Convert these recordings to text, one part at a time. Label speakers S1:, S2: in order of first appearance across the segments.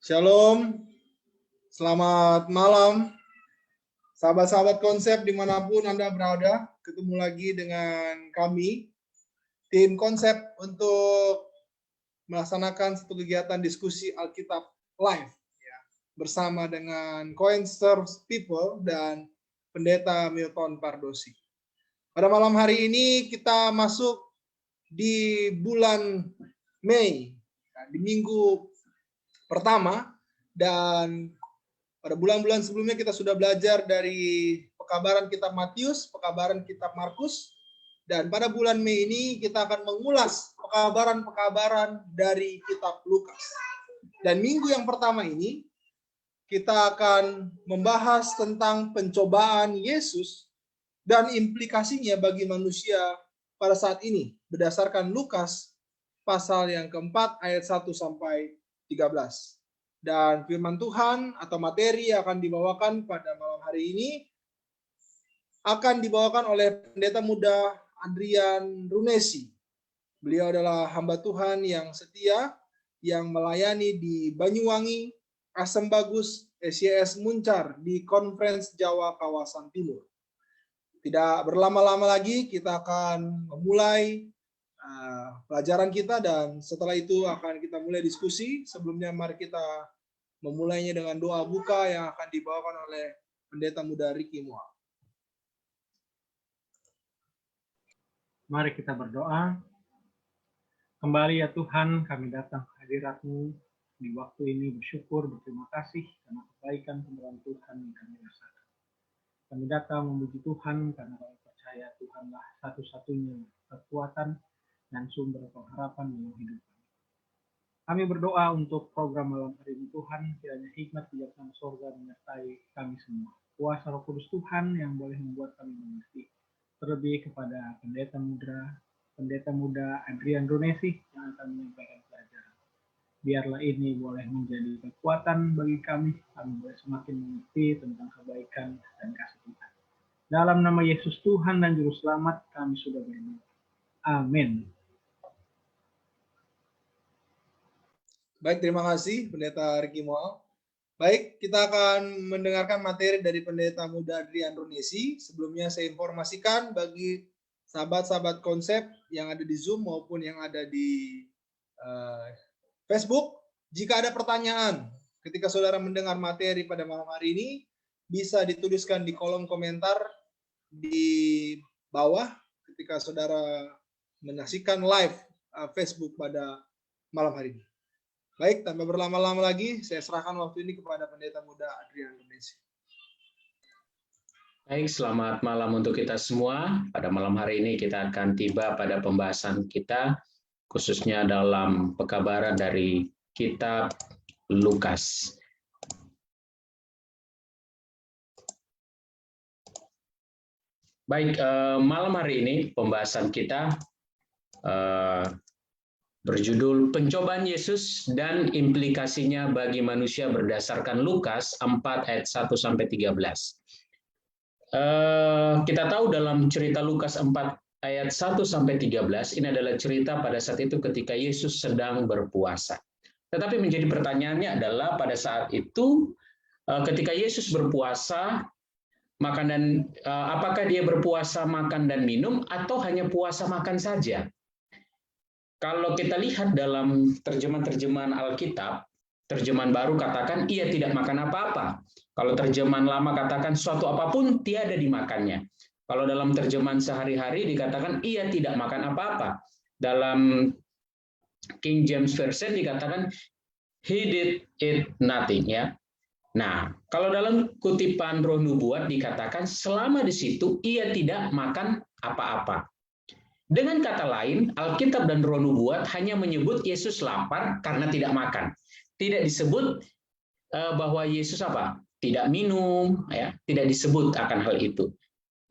S1: Shalom, selamat malam, sahabat-sahabat konsep dimanapun Anda berada. Ketemu lagi dengan kami, tim konsep untuk melaksanakan satu kegiatan diskusi Alkitab live ya, bersama dengan Coinserve People dan Pendeta Milton Pardosi. Pada malam hari ini kita masuk di bulan Mei, di minggu pertama, dan pada bulan-bulan sebelumnya kita sudah belajar dari pekabaran kitab Matius, pekabaran kitab Markus, dan pada bulan Mei ini kita akan mengulas pekabaran-pekabaran dari kitab Lukas. Dan minggu yang pertama ini kita akan membahas tentang pencobaan Yesus dan implikasinya bagi manusia pada saat ini berdasarkan Lukas pasal yang keempat ayat 1 sampai 13. Dan firman Tuhan atau materi yang akan dibawakan pada malam hari ini akan dibawakan oleh pendeta muda Adrian Runesi. Beliau adalah hamba Tuhan yang setia, yang melayani di Banyuwangi, Asem Bagus, SYS Muncar di Conference Jawa kawasan Timur. Tidak berlama-lama lagi, kita akan memulai pelajaran kita, dan setelah itu akan kita mulai diskusi. Sebelumnya mari kita memulainya dengan doa buka yang akan dibawakan oleh pendeta muda Ricky Moa.
S2: Mari kita berdoa. Kembali ya Tuhan, kami datang ke hadirat-Mu di waktu ini bersyukur, berterima kasih karena kebaikan pembelaan Tuhan yang kami rasakan. Kami datang memuji Tuhan karena kami percaya Tuhanlah satu-satunya kekuatan dan sumber pengharapan dalam hidup kami. Kami berdoa untuk program malam hari ini Tuhan, kiranya hikmat bijaksana surga menyertai kami semua. Kuasa Roh Kudus Tuhan yang boleh membuat kami mengerti. Terlebih kepada pendeta muda Adrian Runesi yang akan menyampaikan pelajaran. Biarlah ini boleh menjadi kekuatan bagi kami boleh semakin mengerti tentang kebaikan dan kasih Tuhan. Dalam nama Yesus Tuhan dan Juru Selamat kami sudah berdoa. Amin.
S1: Baik, terima kasih pendeta Ricky Moa. Baik, kita akan mendengarkan materi dari pendeta muda Adrian Runesi. Sebelumnya saya informasikan bagi sahabat-sahabat konsep yang ada di Zoom maupun yang ada di Facebook, jika ada pertanyaan ketika saudara mendengar materi pada malam hari ini, bisa dituliskan di kolom komentar di bawah ketika saudara menyaksikan live Facebook pada malam hari ini. Baik, tanpa berlama-lama lagi, saya serahkan waktu ini kepada pendeta muda Adrian Runesi.
S3: Baik, selamat malam untuk kita semua. Pada malam hari ini kita akan tiba pada pembahasan kita, khususnya dalam pekabaran dari kitab Lukas. Baik, malam hari ini pembahasan kita berjudul Pencobaan Yesus dan Implikasinya bagi Manusia berdasarkan Lukas 4 ayat 1 sampai 13. Kita tahu dalam cerita Lukas 4 ayat 1 sampai 13 ini adalah cerita pada saat itu ketika Yesus sedang berpuasa. Tetapi menjadi pertanyaannya adalah pada saat itu ketika Yesus berpuasa apakah dia berpuasa makan dan minum atau hanya puasa makan saja? Kalau kita lihat dalam terjemahan Alkitab, terjemahan baru katakan ia tidak makan apa-apa. Kalau terjemahan lama katakan suatu apapun tiada dimakannya. Kalau dalam terjemahan sehari-hari dikatakan ia tidak makan apa-apa. Dalam King James Version dikatakan he did eat nothing, ya. Nah, kalau dalam kutipan Roh Nubuat dikatakan selama di situ ia tidak makan apa-apa. Dengan kata lain, Alkitab dan Roh Nubuat hanya menyebut Yesus lapar karena tidak makan. Tidak disebut bahwa Yesus tidak minum, ya, tidak disebut akan hal itu.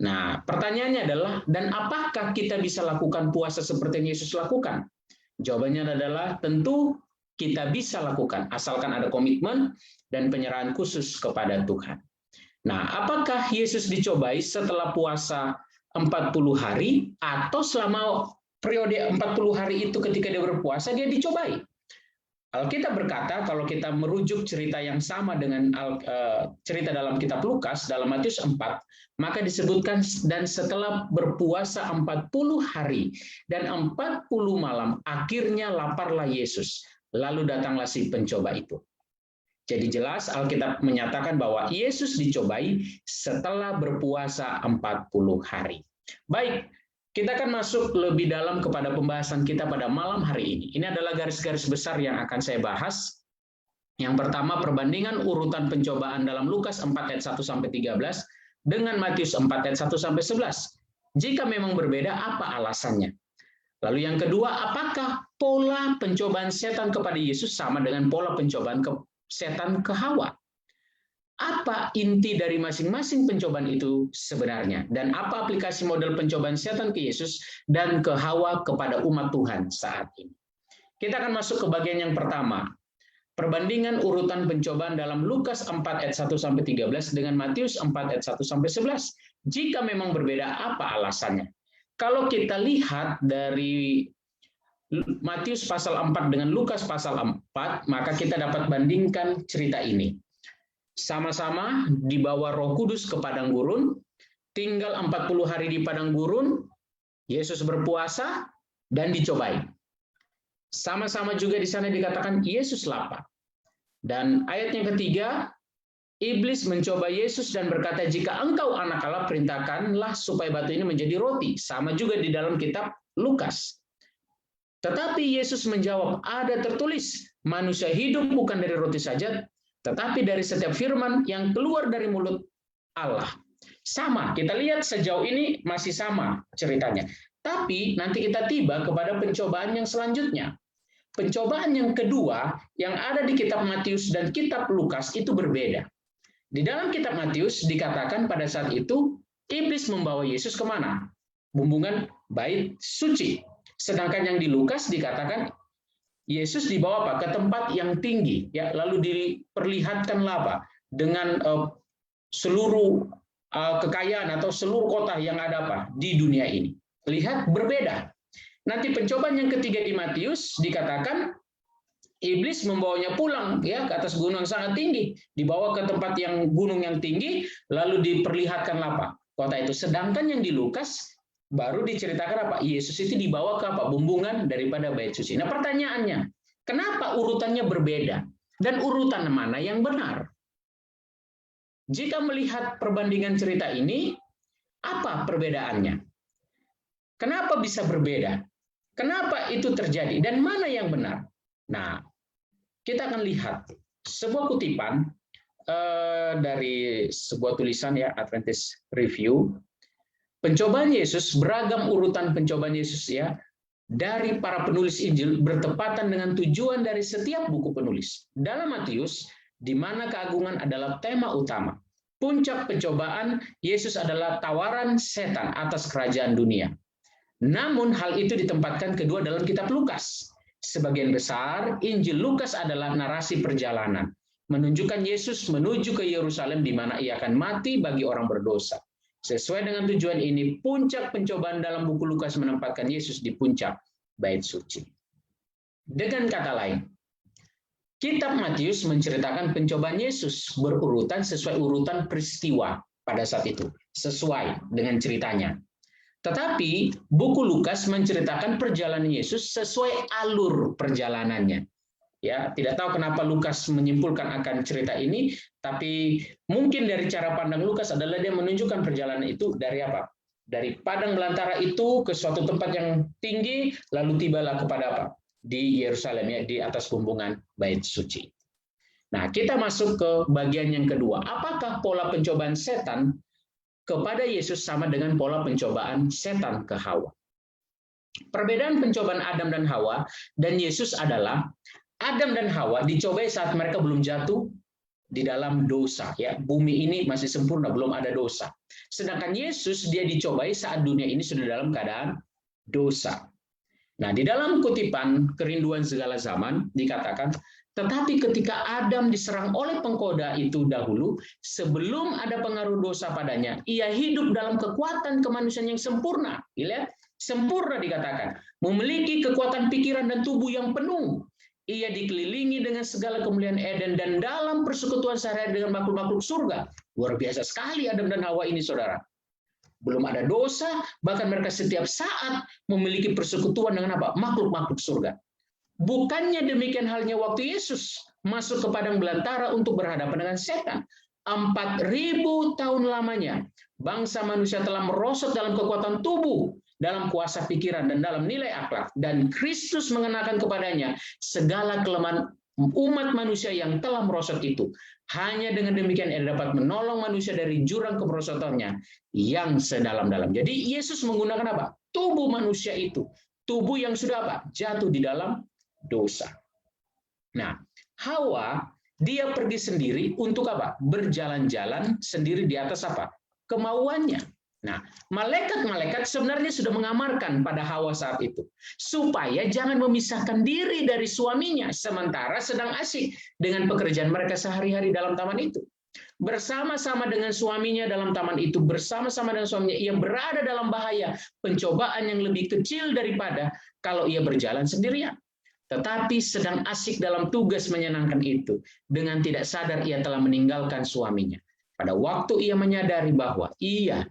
S3: Nah, pertanyaannya adalah, dan apakah kita bisa lakukan puasa seperti yang Yesus lakukan? Jawabannya adalah tentu kita bisa lakukan, asalkan ada komitmen dan penyerahan khusus kepada Tuhan. Nah, apakah Yesus dicobai setelah puasa 40 hari atau selama periode 40 hari itu ketika dia berpuasa dia dicobai? Alkitab berkata, kalau kita merujuk cerita yang sama dengan cerita dalam kitab Lukas, dalam Matius 4, maka disebutkan, dan setelah berpuasa 40 hari dan 40 malam, akhirnya laparlah Yesus. Lalu datanglah si pencoba itu. Jadi jelas Alkitab menyatakan bahwa Yesus dicobai setelah berpuasa 40 hari. Baik, kita akan masuk lebih dalam kepada pembahasan kita pada malam hari ini. Ini adalah garis-garis besar yang akan saya bahas. Yang pertama, perbandingan urutan pencobaan dalam Lukas 4 ayat 1-13 dengan Matius 4 ayat 1-11. Jika memang berbeda, apa alasannya? Lalu yang kedua, apakah pola pencobaan setan kepada Yesus sama dengan pola pencobaan setan ke Hawa? Apa inti dari masing-masing pencobaan itu sebenarnya? Dan apa aplikasi model pencobaan setan ke Yesus dan ke Hawa kepada umat Tuhan saat ini? Kita akan masuk ke bagian yang pertama. Perbandingan urutan pencobaan dalam Lukas 4 ayat 1-13 dengan Matius 4 ayat 1-11. Jika memang berbeda, apa alasannya? Kalau kita lihat dari Matius pasal 4 dengan Lukas pasal 4, maka kita dapat bandingkan cerita ini. Sama-sama dibawa Roh Kudus ke padang gurun, tinggal 40 hari di padang gurun, Yesus berpuasa dan dicobai. Sama-sama juga di sana dikatakan Yesus lapar. Dan ayat yang ketiga, iblis mencoba Yesus dan berkata, jika engkau anak Allah, perintahkanlah supaya batu ini menjadi roti. Sama juga di dalam kitab Lukas. Tetapi Yesus menjawab, ada tertulis, manusia hidup bukan dari roti saja, tetapi dari setiap firman yang keluar dari mulut Allah. Sama, kita lihat sejauh ini masih sama ceritanya. Tapi nanti kita tiba kepada pencobaan yang selanjutnya. Pencobaan yang kedua yang ada di kitab Matius dan kitab Lukas itu berbeda. Di dalam kitab Matius dikatakan pada saat itu, iblis membawa Yesus kemana? Bumbungan bait suci. Sedangkan yang di Lukas dikatakan, Yesus dibawa apa? Ke tempat yang tinggi, ya, lalu diperlihatkanlah apa? Dengan seluruh kekayaan atau seluruh kota yang ada apa di dunia ini. Lihat berbeda. Nanti pencobaan yang ketiga di Matius dikatakan iblis membawanya pulang ya ke atas gunung yang sangat tinggi, dibawa ke tempat yang gunung yang tinggi, lalu diperlihatkanlah apa? Kota itu. Sedangkan yang di Lukas baru diceritakan apa? Yesus itu dibawa ke apa? Bumbungan daripada bait suci. Nah, pertanyaannya, kenapa urutannya berbeda? Dan urutan mana yang benar? Jika melihat perbandingan cerita ini, apa perbedaannya? Kenapa bisa berbeda? Kenapa itu terjadi? Dan mana yang benar? Nah, kita akan lihat sebuah kutipan dari sebuah tulisan ya, Adventist Review. Pencobaan Yesus, beragam urutan pencobaan Yesus ya, dari para penulis Injil bertepatan dengan tujuan dari setiap buku penulis. Dalam Matius, di mana keagungan adalah tema utama. Puncak pencobaan Yesus adalah tawaran setan atas kerajaan dunia. Namun hal itu ditempatkan kedua dalam kitab Lukas. Sebagian besar Injil Lukas adalah narasi perjalanan, menunjukkan Yesus menuju ke Yerusalem di mana ia akan mati bagi orang berdosa. Sesuai dengan tujuan ini, puncak pencobaan dalam buku Lukas menempatkan Yesus di puncak bait suci. Dengan kata lain, kitab Matius menceritakan pencobaan Yesus berurutan sesuai urutan peristiwa pada saat itu, sesuai dengan ceritanya. Tetapi buku Lukas menceritakan perjalanan Yesus sesuai alur perjalanannya. Ya, tidak tahu kenapa Lukas menyimpulkan akan cerita ini, tapi mungkin dari cara pandang Lukas adalah dia menunjukkan perjalanan itu dari apa? Dari padang belantara itu ke suatu tempat yang tinggi, lalu tibalah kepada apa? Di Yerusalem ya, di atas bumbungan bait suci. Nah, kita masuk ke bagian yang kedua. Apakah pola pencobaan setan kepada Yesus sama dengan pola pencobaan setan ke Hawa? Perbedaan pencobaan Adam dan Hawa dan Yesus adalah Adam dan Hawa dicobai saat mereka belum jatuh di dalam dosa. Ya, bumi ini masih sempurna, belum ada dosa. Sedangkan Yesus dia dicobai saat dunia ini sudah dalam keadaan dosa. Nah, di dalam kutipan Kerinduan Segala Zaman dikatakan, tetapi ketika Adam diserang oleh penggoda itu dahulu, sebelum ada pengaruh dosa padanya, ia hidup dalam kekuatan kemanusiaan yang sempurna. Lihat, sempurna dikatakan, memiliki kekuatan pikiran dan tubuh yang penuh. ia dikelilingi dengan segala kemuliaan Eden, dan dalam persekutuan sehari-hari dengan makhluk-makhluk surga. Luar biasa sekali Adam dan Hawa ini, saudara. Belum ada dosa, bahkan mereka setiap saat memiliki persekutuan dengan apa? Makhluk-makhluk surga. Bukannya demikian halnya waktu Yesus masuk ke padang belantara untuk berhadapan dengan setan. 4.000 tahun lamanya, bangsa manusia telah merosot dalam kekuatan tubuh, dalam kuasa pikiran, dan dalam nilai akhlak. Dan Kristus mengenakan kepadanya segala kelemahan umat manusia yang telah merosot itu. Hanya dengan demikian ia dapat menolong manusia dari jurang kemerosotannya yang sedalam-dalam. Jadi Yesus menggunakan apa? Tubuh manusia itu. Tubuh yang sudah apa? Jatuh di dalam dosa. Nah, Hawa, dia pergi sendiri untuk apa? Berjalan-jalan sendiri di atas apa? Kemauannya. Nah, malaikat-malaikat sebenarnya sudah mengamarkan pada Hawa saat itu, supaya jangan memisahkan diri dari suaminya, sementara sedang asyik dengan pekerjaan mereka sehari-hari dalam taman itu. Bersama-sama dengan suaminya dalam taman itu, bersama-sama dengan suaminya, ia berada dalam bahaya pencobaan yang lebih kecil daripada kalau ia berjalan sendirian. Tetapi sedang asyik dalam tugas menyenangkan itu, dengan tidak sadar ia telah meninggalkan suaminya. Pada waktu ia menyadari bahwa ia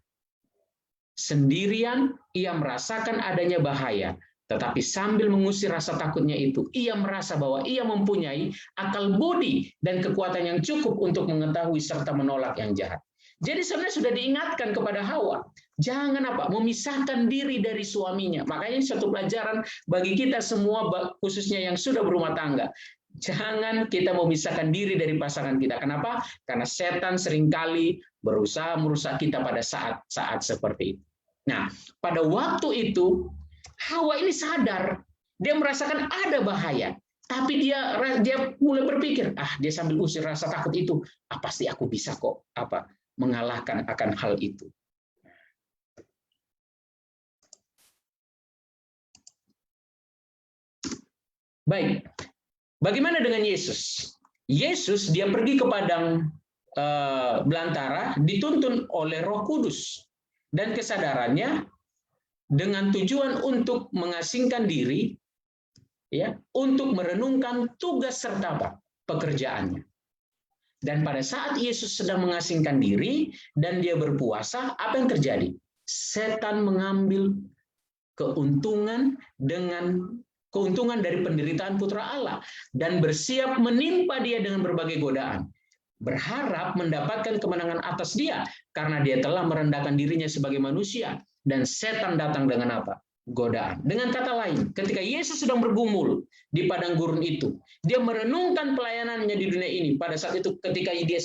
S3: sendirian, ia merasakan adanya bahaya, tetapi sambil mengusir rasa takutnya itu, ia merasa bahwa ia mempunyai akal budi dan kekuatan yang cukup untuk mengetahui serta menolak yang jahat. Jadi sebenarnya sudah diingatkan kepada Hawa, jangan apa? Memisahkan diri dari suaminya. Makanya ini satu pelajaran bagi kita semua, khususnya yang sudah berumah tangga. Jangan kita memisahkan diri dari pasangan kita. Kenapa? Karena setan seringkali berusaha merusak kita pada saat-saat seperti itu. Nah, pada waktu itu Hawa ini sadar, dia merasakan ada bahaya, tapi dia mulai berpikir, dia sambil usir rasa takut itu, pasti aku bisa kok mengalahkan akan hal itu. Baik, bagaimana dengan Yesus? Yesus dia pergi ke padang belantara, dituntun oleh Roh Kudus. Dan kesadarannya dengan tujuan untuk mengasingkan diri, ya, untuk merenungkan tugas serta pekerjaannya. Dan pada saat Yesus sedang mengasingkan diri dan dia berpuasa, apa yang terjadi? Setan mengambil keuntungan dari penderitaan Putra Allah dan bersiap menimpa dia dengan berbagai godaan, berharap mendapatkan kemenangan atas dia karena dia telah merendahkan dirinya sebagai manusia, dan setan datang dengan apa? Godaan. Dengan kata lain, ketika Yesus sedang bergumul di padang gurun itu, dia merenungkan pelayanannya di dunia ini. Pada saat itu ketika dia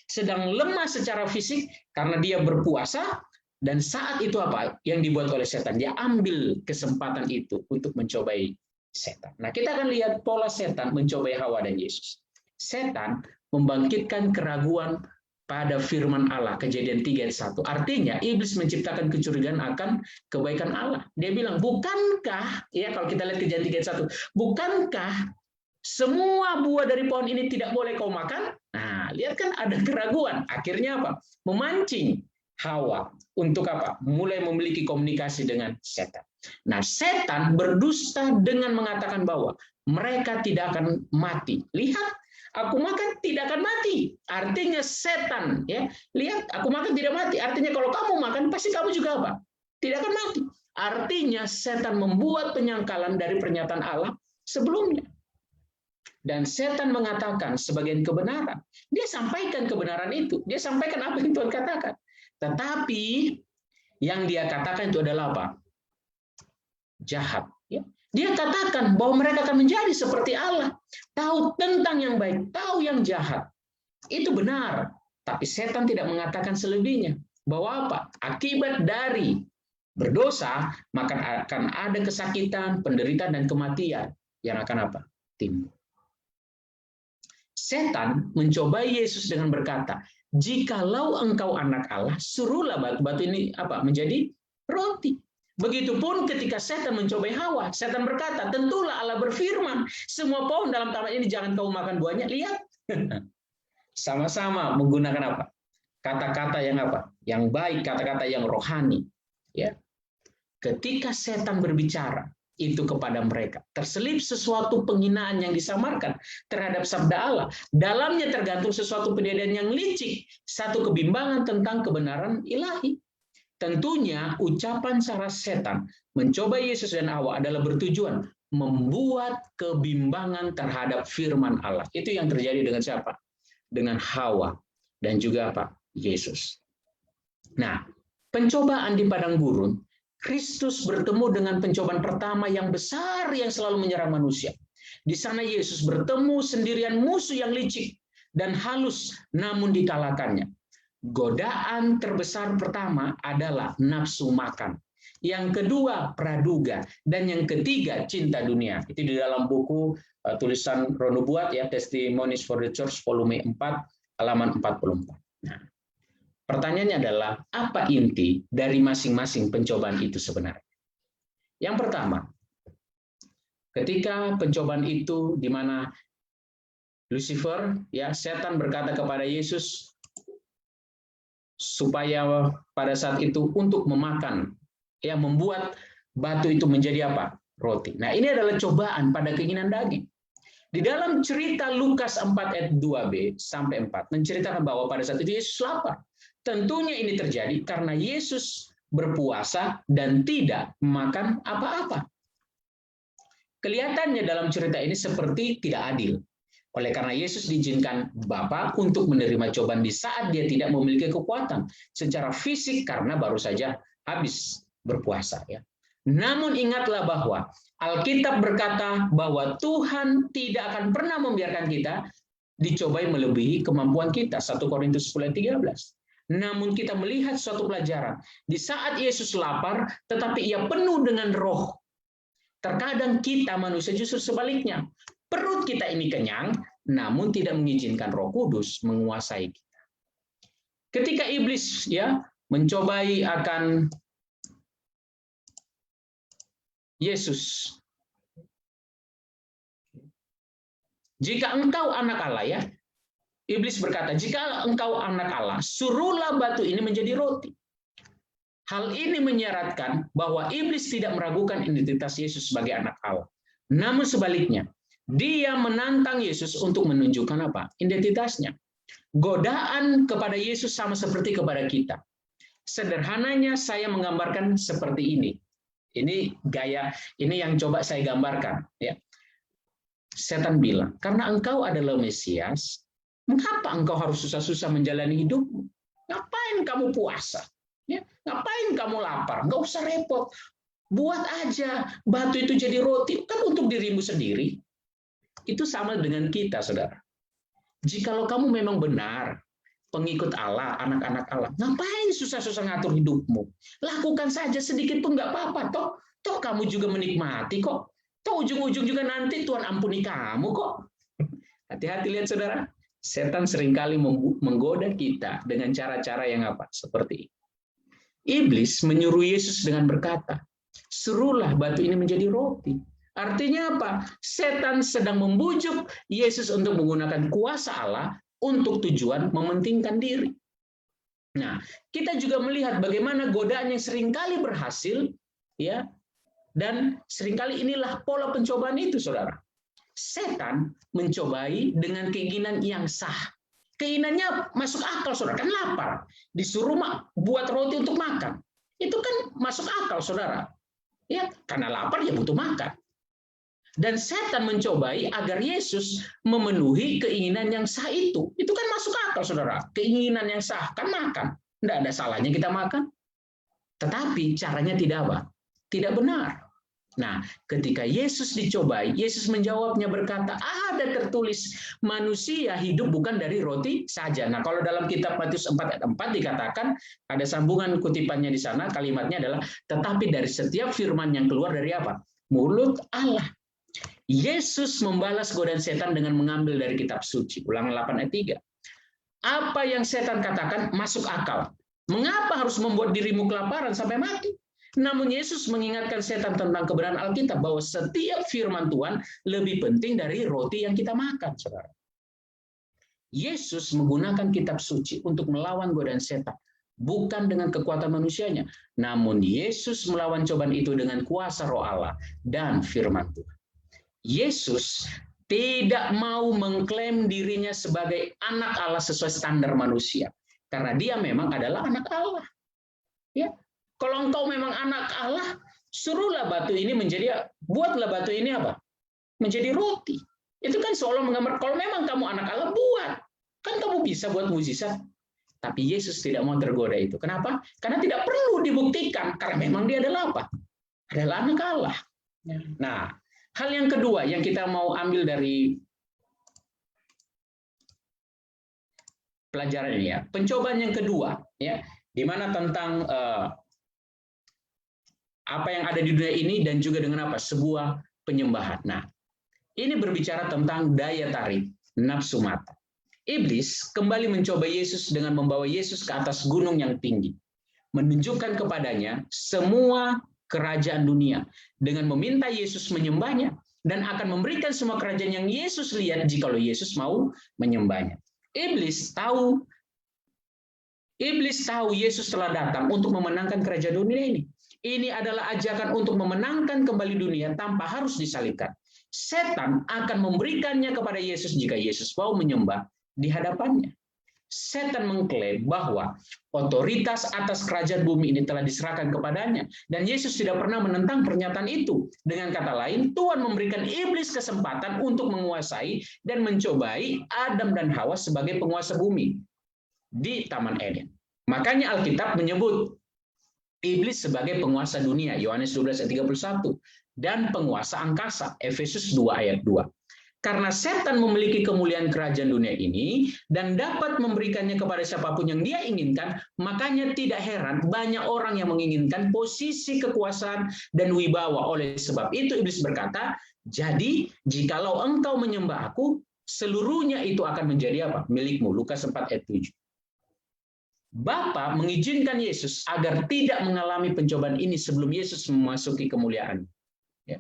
S3: sedang lemah secara fisik karena dia berpuasa, dan saat itu apa yang dibuat oleh setan? Dia ambil kesempatan itu untuk mencobai setan. Nah, kita akan lihat pola setan mencobai Hawa dan Yesus. Setan membangkitkan keraguan pada firman Allah, Kejadian 3:1. Artinya, iblis menciptakan kecurigaan akan kebaikan Allah. Dia bilang, bukankah, ya kalau kita lihat Kejadian 3:1, bukankah semua buah dari pohon ini tidak boleh kau makan? Nah, lihat kan ada keraguan. Akhirnya apa? Memancing Hawa untuk apa? Mulai memiliki komunikasi dengan setan. Nah, setan berdusta dengan mengatakan bahwa mereka tidak akan mati. Lihat, aku makan tidak akan mati. Artinya setan, ya. Lihat, aku makan tidak mati. Artinya kalau kamu makan pasti kamu juga apa? Tidak akan mati. Artinya setan membuat penyangkalan dari pernyataan Allah sebelumnya. Dan setan mengatakan sebagian kebenaran. Dia sampaikan kebenaran itu. Dia sampaikan apa yang Tuhan katakan. Tetapi yang dia katakan itu adalah apa? Jahat. Ya. Dia katakan bahwa mereka akan menjadi seperti Allah. Tahu tentang yang baik, tahu yang jahat. Itu benar. Tapi setan tidak mengatakan selebihnya. Bahwa apa? Akibat dari berdosa, maka akan ada kesakitan, penderitaan, dan kematian yang akan apa? Timbul. Setan mencobai Yesus dengan berkata, jikalau engkau anak Allah, suruhlah batu ini apa? Menjadi roti. Begitupun ketika setan mencobai Hawa, setan berkata, tentulah Allah berfirman, semua pohon dalam taman ini jangan kau makan buahnya. Lihat, sama-sama menggunakan apa? Kata-kata yang apa? Yang baik, kata-kata yang rohani. Ya, ketika setan berbicara, itu kepada mereka. Terselip sesuatu penghinaan yang disamarkan terhadap sabda Allah. Dalamnya tergantung sesuatu pendirian yang licik, satu kebimbangan tentang kebenaran ilahi. Tentunya ucapan cara setan mencoba Yesus dan Hawa adalah bertujuan membuat kebimbangan terhadap firman Allah. Itu yang terjadi dengan siapa? Dengan Hawa dan juga apa? Yesus. Nah, pencobaan di padang gurun, Kristus bertemu dengan pencobaan pertama yang besar yang selalu menyerang manusia. Di sana Yesus bertemu sendirian musuh yang licik dan halus, namun dikalahkannya. Godaan terbesar pertama adalah nafsu makan. Yang kedua, praduga. Dan yang ketiga, cinta dunia. Itu di dalam buku tulisan Ron Nubuat, ya, Testimonies for the Church, volume 4, halaman 44. Nah, pertanyaannya adalah, apa inti dari masing-masing pencobaan itu sebenarnya? Yang pertama, ketika pencobaan itu di mana Lucifer, ya, setan berkata kepada Yesus supaya pada saat itu untuk memakan, ya, membuat batu itu menjadi apa? Roti. Nah, ini adalah cobaan pada keinginan daging. Di dalam cerita Lukas 4 ayat 2b sampai 4 menceritakan bahwa pada saat itu Yesus lapar. Tentunya ini terjadi karena Yesus berpuasa dan tidak makan apa-apa. Kelihatannya dalam cerita ini seperti tidak adil. Oleh karena Yesus diizinkan Bapa untuk menerima cobaan di saat dia tidak memiliki kekuatan secara fisik karena baru saja habis berpuasa, ya. Namun ingatlah bahwa Alkitab berkata bahwa Tuhan tidak akan pernah membiarkan kita dicobai melebihi kemampuan kita. 1 Korintus 10:13. Namun kita melihat suatu pelajaran. Di saat Yesus lapar, tetapi ia penuh dengan roh. Terkadang kita manusia justru sebaliknya. Perut kita ini kenyang, namun tidak mengizinkan Roh Kudus menguasai kita. Ketika iblis, ya, mencobai akan Yesus, jika engkau anak Allah, ya, iblis berkata, jika engkau anak Allah, suruhlah batu ini menjadi roti. Hal ini menyeratkan bahwa iblis tidak meragukan identitas Yesus sebagai anak Allah. Namun sebaliknya, dia menantang Yesus untuk menunjukkan apa? Identitasnya. Godaan kepada Yesus sama seperti kepada kita. Sederhananya saya menggambarkan seperti ini. Ini gaya, ini yang coba saya gambarkan, ya. Setan bilang, karena engkau adalah Mesias, mengapa engkau harus susah-susah menjalani hidupmu? Ngapain kamu puasa? Ya, ngapain kamu lapar? Nggak usah repot. Buat aja batu itu jadi roti, kan untuk dirimu sendiri. Itu sama dengan kita, saudara. Jikalau kamu memang benar pengikut Allah, anak-anak Allah, ngapain susah-susah ngatur hidupmu? Lakukan saja sedikit pun nggak apa-apa. Toh kamu juga menikmati kok. Toh ujung-ujung juga nanti Tuhan ampuni kamu kok. Hati-hati, lihat saudara. Setan seringkali menggoda kita dengan cara-cara yang apa? Seperti ini. Iblis menyuruh Yesus dengan berkata, suruhlah batu ini menjadi roti. Artinya apa? Setan sedang membujuk Yesus untuk menggunakan kuasa Allah untuk tujuan mementingkan diri. Nah, kita juga melihat bagaimana godaan yang seringkali berhasil, ya, dan seringkali inilah pola pencobaan itu, saudara. Setan mencobai dengan keinginan yang sah. Keinginannya masuk akal, saudara, kan lapar. Disuruh buat roti untuk makan. Itu kan masuk akal, saudara. Ya, karena lapar ya butuh makan. Dan setan mencobai agar Yesus memenuhi keinginan yang sah itu. Itu kan masuk akal, saudara. Keinginan yang sah kan makan. Tidak ada salahnya kita makan. Tetapi caranya tidak apa? Tidak benar. Nah, ketika Yesus dicobai, Yesus menjawabnya berkata, ada tertulis, manusia hidup bukan dari roti saja. Nah, kalau dalam kitab Matius 4 ayat 4 dikatakan, ada sambungan kutipannya di sana, kalimatnya adalah, tetapi dari setiap firman yang keluar dari apa? Mulut Allah. Yesus membalas godaan setan dengan mengambil dari kitab suci. Ulangan 8 ayat 3. Apa yang setan katakan masuk akal. Mengapa harus membuat dirimu kelaparan sampai mati? Namun Yesus mengingatkan setan tentang kebenaran Alkitab bahwa setiap firman Tuhan lebih penting dari roti yang kita makan, saudara. Yesus menggunakan kitab suci untuk melawan godaan setan. bukan dengan kekuatan manusianya. Namun Yesus melawan cobaan itu dengan kuasa Roh Allah dan firman Tuhan. Yesus tidak mau mengklaim dirinya sebagai anak Allah sesuai standar manusia. Karena dia memang adalah anak Allah. Ya, kalau engkau memang anak Allah, suruhlah batu ini buatlah batu ini apa? Menjadi roti. Itu kan seolah menggambar, kalau memang kamu anak Allah, buat. Kan kamu bisa buat mukjizat. Tapi Yesus tidak mau tergoda itu. Kenapa? Karena tidak perlu dibuktikan. Karena memang dia adalah apa? Adalah anak Allah. Nah, hal yang kedua yang kita mau ambil dari pelajaran ini ya, pencobaan yang kedua ya, di mana tentang apa yang ada di dunia ini dan juga dengan apa? Sebuah penyembahan. Nah, ini berbicara tentang daya tarik nafsu mata. Iblis kembali mencoba Yesus dengan membawa Yesus ke atas gunung yang tinggi, menunjukkan kepadanya semua kerajaan dunia dengan meminta Yesus menyembahnya dan akan memberikan semua kerajaan yang Yesus lihat jikalau Yesus mau menyembahnya. Iblis tahu Yesus telah datang untuk memenangkan kerajaan dunia ini. Ini adalah ajakan untuk memenangkan kembali dunia tanpa harus disalibkan. Setan akan memberikannya kepada Yesus jika Yesus mau menyembah di hadapannya. Setan mengklaim bahwa otoritas atas kerajaan bumi ini telah diserahkan kepadanya. Dan Yesus tidak pernah menentang pernyataan itu. Dengan kata lain, Tuhan memberikan iblis kesempatan untuk menguasai dan mencobai Adam dan Hawa sebagai penguasa bumi di Taman Eden. Makanya Alkitab menyebut iblis sebagai penguasa dunia, Yohanes 12 ayat 31, dan penguasa angkasa, Efesus 2 ayat 2. Karena setan memiliki kemuliaan kerajaan dunia ini dan dapat memberikannya kepada siapapun yang dia inginkan, makanya tidak heran banyak orang yang menginginkan posisi kekuasaan dan wibawa. Oleh sebab itu iblis berkata, jadi jikalau engkau menyembah aku, seluruhnya itu akan menjadi apa? Milikmu. Lukas 4 ayat 7. Bapa mengizinkan Yesus agar tidak mengalami pencobaan ini sebelum Yesus memasuki kemuliaan. Ya.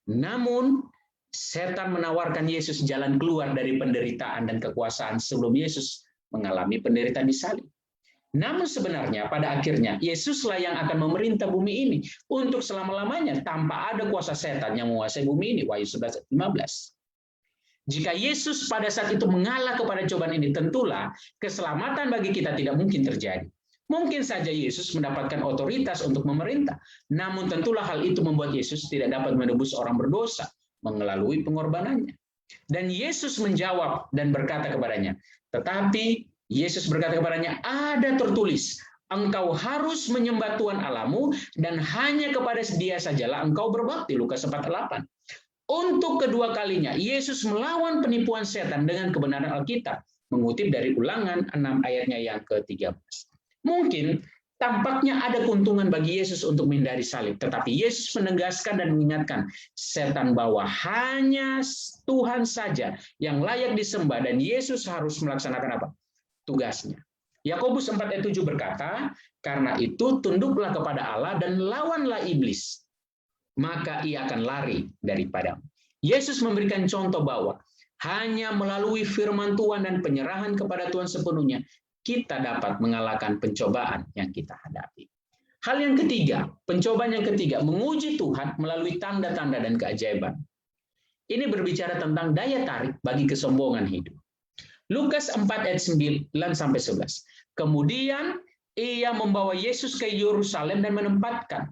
S3: Namun, setan menawarkan Yesus jalan keluar dari penderitaan dan kekuasaan sebelum Yesus mengalami penderitaan di salib. Namun sebenarnya pada akhirnya Yesuslah yang akan memerintah bumi ini untuk selama-lamanya tanpa ada kuasa setan yang menguasai bumi ini. Wahyu 11 ayat 15. Jika Yesus pada saat itu mengalah kepada cobaan ini, tentulah keselamatan bagi kita tidak mungkin terjadi. Mungkin saja Yesus mendapatkan otoritas untuk memerintah, namun tentulah hal itu membuat Yesus tidak dapat menebus orang berdosa melalui pengorbanannya. Dan Yesus menjawab dan berkata kepadanya, tetapi Yesus berkata kepadanya, ada tertulis, engkau harus menyembah Tuhan Allahmu dan hanya kepada Dia sajalah engkau berbakti. Lukas 4:8. Untuk kedua kalinya, Yesus melawan penipuan setan dengan kebenaran Alkitab, mengutip dari Ulangan 6 ayatnya yang ke-13. Mungkin tampaknya ada keuntungan bagi Yesus untuk menghindari salib, tetapi Yesus menegaskan dan mengingatkan setan bahwa hanya Tuhan saja yang layak disembah dan Yesus harus melaksanakan apa? Tugasnya. Yakobus 4 ayat 7 berkata, karena itu tunduklah kepada Allah dan lawanlah iblis, maka ia akan lari daripadamu. Yesus memberikan contoh bahwa hanya melalui firman Tuhan dan penyerahan kepada Tuhan sepenuhnya, kita dapat mengalahkan pencobaan yang kita hadapi. Hal yang ketiga, pencobaan yang ketiga, menguji Tuhan melalui tanda-tanda dan keajaiban. Ini berbicara tentang daya tarik bagi kesombongan hidup. Lukas 4 ayat 9-11. Kemudian ia membawa Yesus ke Yerusalem dan menempatkan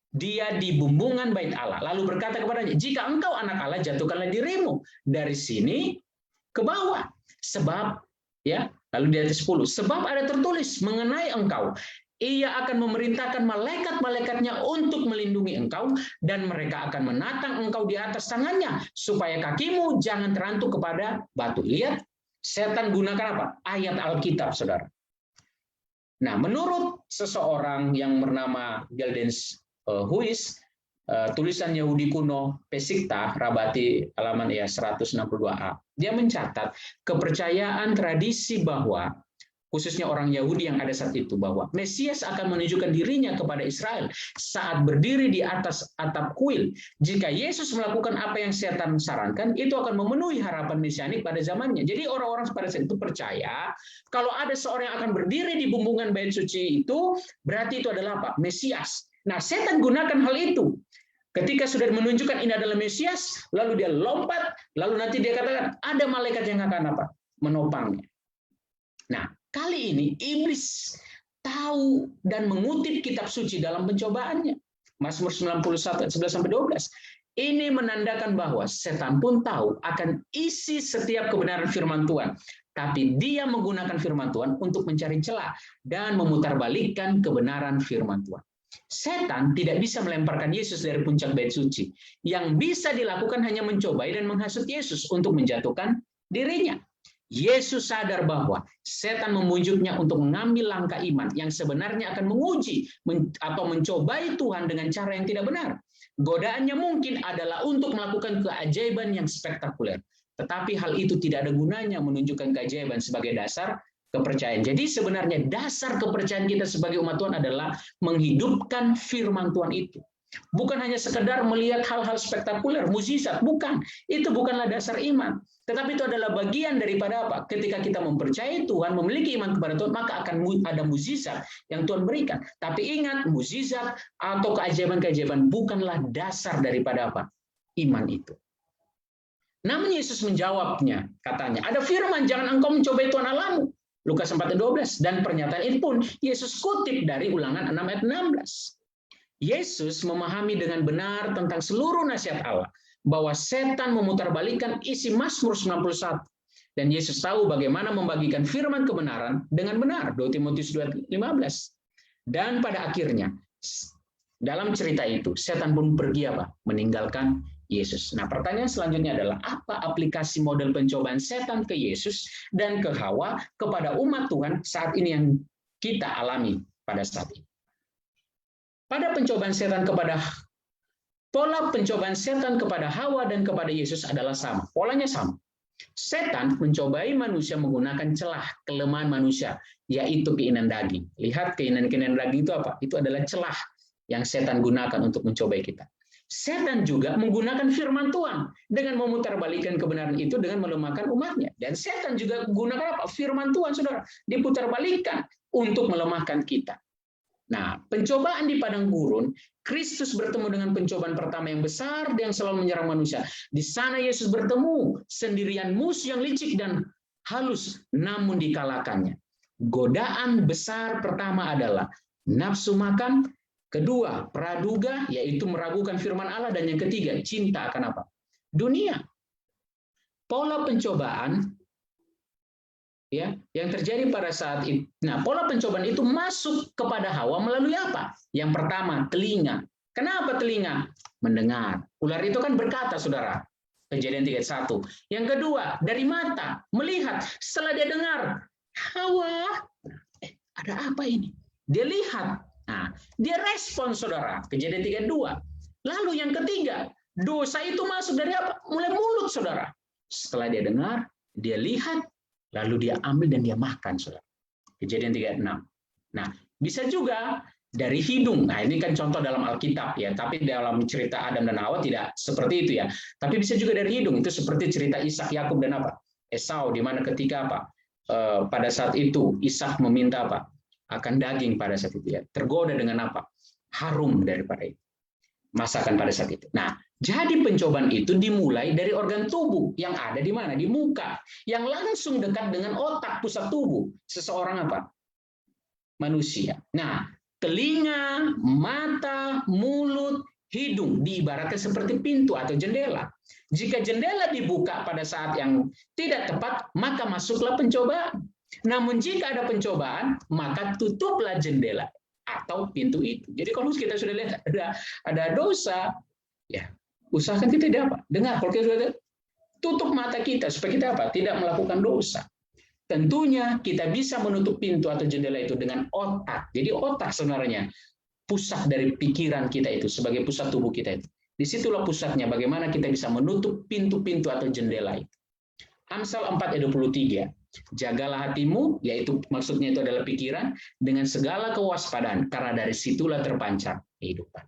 S3: Dia di bumbungan bait Allah, lalu berkata kepadanya, jika engkau anak Allah, jatuhkanlah dirimu dari sini ke bawah. Sebab, ya, lalu di ayat 10, sebab ada tertulis mengenai engkau, ia akan memerintahkan malaikat-malaikatnya untuk melindungi engkau, dan mereka akan menatang engkau di atas tangannya, supaya kakimu jangan terantuk kepada batu. Lihat, setan gunakan apa? Ayat Alkitab, saudara. Nah, menurut seseorang yang bernama Gildens Huis, tulisan Yahudi kuno Pesikta, Rabati halaman 162a. Dia mencatat kepercayaan tradisi bahwa khususnya orang Yahudi yang ada saat itu, bahwa Mesias akan menunjukkan dirinya kepada Israel saat berdiri di atas atap kuil. Jika Yesus melakukan apa yang setan sarankan, itu akan memenuhi harapan mesianik pada zamannya. Jadi orang-orang pada saat itu percaya, kalau ada seorang yang akan berdiri di bumbungan bait suci itu, berarti itu adalah apa? Mesias. Nah, setan gunakan hal itu. Ketika sudah menunjukkan ini adalah Mesias, lalu dia lompat, lalu nanti dia katakan, ada malaikat yang akan apa? Menopangnya. Nah, kali ini iblis tahu dan mengutip kitab suci dalam pencobaannya. Mazmur 91 ayat 11-12. Ini menandakan bahwa setan pun tahu akan isi setiap kebenaran firman Tuhan. Tapi dia menggunakan firman Tuhan untuk mencari celah dan memutarbalikkan kebenaran firman Tuhan. Setan tidak bisa melemparkan Yesus dari puncak bait suci. Yang bisa dilakukan hanya mencobai dan menghasut Yesus untuk menjatuhkan dirinya. Yesus sadar bahwa setan membujuknya untuk mengambil langkah iman yang sebenarnya akan menguji atau mencobai Tuhan dengan cara yang tidak benar. Godaannya mungkin adalah untuk melakukan keajaiban yang spektakuler. Tetapi hal itu tidak ada gunanya menunjukkan keajaiban sebagai dasar kepercayaan. Jadi sebenarnya dasar kepercayaan kita sebagai umat Tuhan adalah menghidupkan firman Tuhan itu. Bukan hanya sekedar melihat hal-hal spektakuler, mukjizat, bukan. Itu bukanlah dasar iman. Tetapi itu adalah bagian daripada apa? Ketika kita mempercayai Tuhan, memiliki iman kepada Tuhan, maka akan ada mukjizat yang Tuhan berikan. Tapi ingat, mukjizat atau keajaiban-keajaiban bukanlah dasar daripada apa? Iman itu. Namun Yesus menjawabnya, katanya, ada firman, jangan engkau mencobai Tuhan Allahmu. Lukas 4:12. Dan pernyataan itu pun Yesus kutip dari Ulangan 6 ayat 16. Yesus memahami dengan benar tentang seluruh nasihat Allah, bahwa setan memutarbalikkan isi Mazmur 91. Dan Yesus tahu bagaimana membagikan firman kebenaran dengan benar, 2 Timotius 2:15. Dan pada akhirnya, dalam cerita itu, setan pun pergi apa? Meninggalkan Yesus. Nah, pertanyaan selanjutnya adalah, apa aplikasi model pencobaan setan ke Yesus dan ke Hawa kepada umat Tuhan saat ini yang kita alami pada saat ini? Pada pencobaan setan kepada pola pencobaan setan kepada Hawa dan kepada Yesus adalah sama. Polanya sama. Setan mencobai manusia menggunakan celah kelemahan manusia, yaitu keinginan daging. Lihat keinginan-keinginan daging itu apa? Itu adalah celah yang setan gunakan untuk mencobai kita. Setan juga menggunakan firman Tuhan dengan memutarbalikkan kebenaran itu dengan melemahkan umatnya. Dan setan juga menggunakan apa? Firman Tuhan, saudara, diputarbalikkan untuk melemahkan kita. Nah, pencobaan di padang gurun, Kristus bertemu dengan pencobaan pertama yang besar yang selalu menyerang manusia. Di sana Yesus bertemu sendirian musuh yang licik dan halus, namun dikalahkannya. Godaan besar pertama adalah nafsu makan, kedua praduga, yaitu meragukan firman Allah, dan yang ketiga cinta akan apa? Dunia. Pola pencobaan ya yang terjadi pada saat itu. Nah, pola pencobaan itu masuk kepada Hawa melalui apa? Yang pertama, telinga. Kenapa telinga? Mendengar. Ular itu kan berkata, saudara. Kejadian 31. Yang kedua, dari mata, melihat. Setelah dia dengar, Hawa, ada apa ini? Dia lihat. Nah, dia respon, saudara. Kejadian 32. Lalu yang ketiga, dosa itu masuk dari apa? Mulai mulut, saudara. Setelah dia dengar, dia lihat, lalu dia ambil dan dia makan, saudara. Kejadian 36. Nah, bisa juga dari hidung. Nah, ini kan contoh dalam Alkitab ya, tapi dalam cerita Adam dan Hawa tidak seperti itu ya. Tapi bisa juga dari hidung. Itu seperti cerita Ishak, Yakub dan apa? Esau, di mana ketika apa? Pada saat itu Ishak meminta apa? Akan daging pada saat itu ya. Tergoda dengan apa? Harum daripada itu. Masakan pada saat itu. Nah, jadi pencobaan itu dimulai dari organ tubuh yang ada di mana? Di muka, yang langsung dekat dengan otak pusat tubuh seseorang apa? Manusia. Nah, telinga, mata, mulut, hidung diibaratkan seperti pintu atau jendela. Jika jendela dibuka pada saat yang tidak tepat, maka masuklah pencobaan. Namun jika ada pencobaan, maka tutuplah jendela atau pintu itu. Jadi kalau kita sudah lihat ada dosa, ya usahakan kita tidak apa? Dengar, kalau kita sudah tutup mata kita supaya kita apa? Tidak melakukan dosa. Tentunya kita bisa menutup pintu atau jendela itu dengan otak. Jadi otak sebenarnya pusat dari pikiran kita itu sebagai pusat tubuh kita itu. Disitulah pusatnya bagaimana kita bisa menutup pintu-pintu atau jendela itu. Amsal 4 ayat 23. Jagalah hatimu, yaitu maksudnya itu adalah pikiran, dengan segala kewaspadaan, karena dari situlah terpancar kehidupan.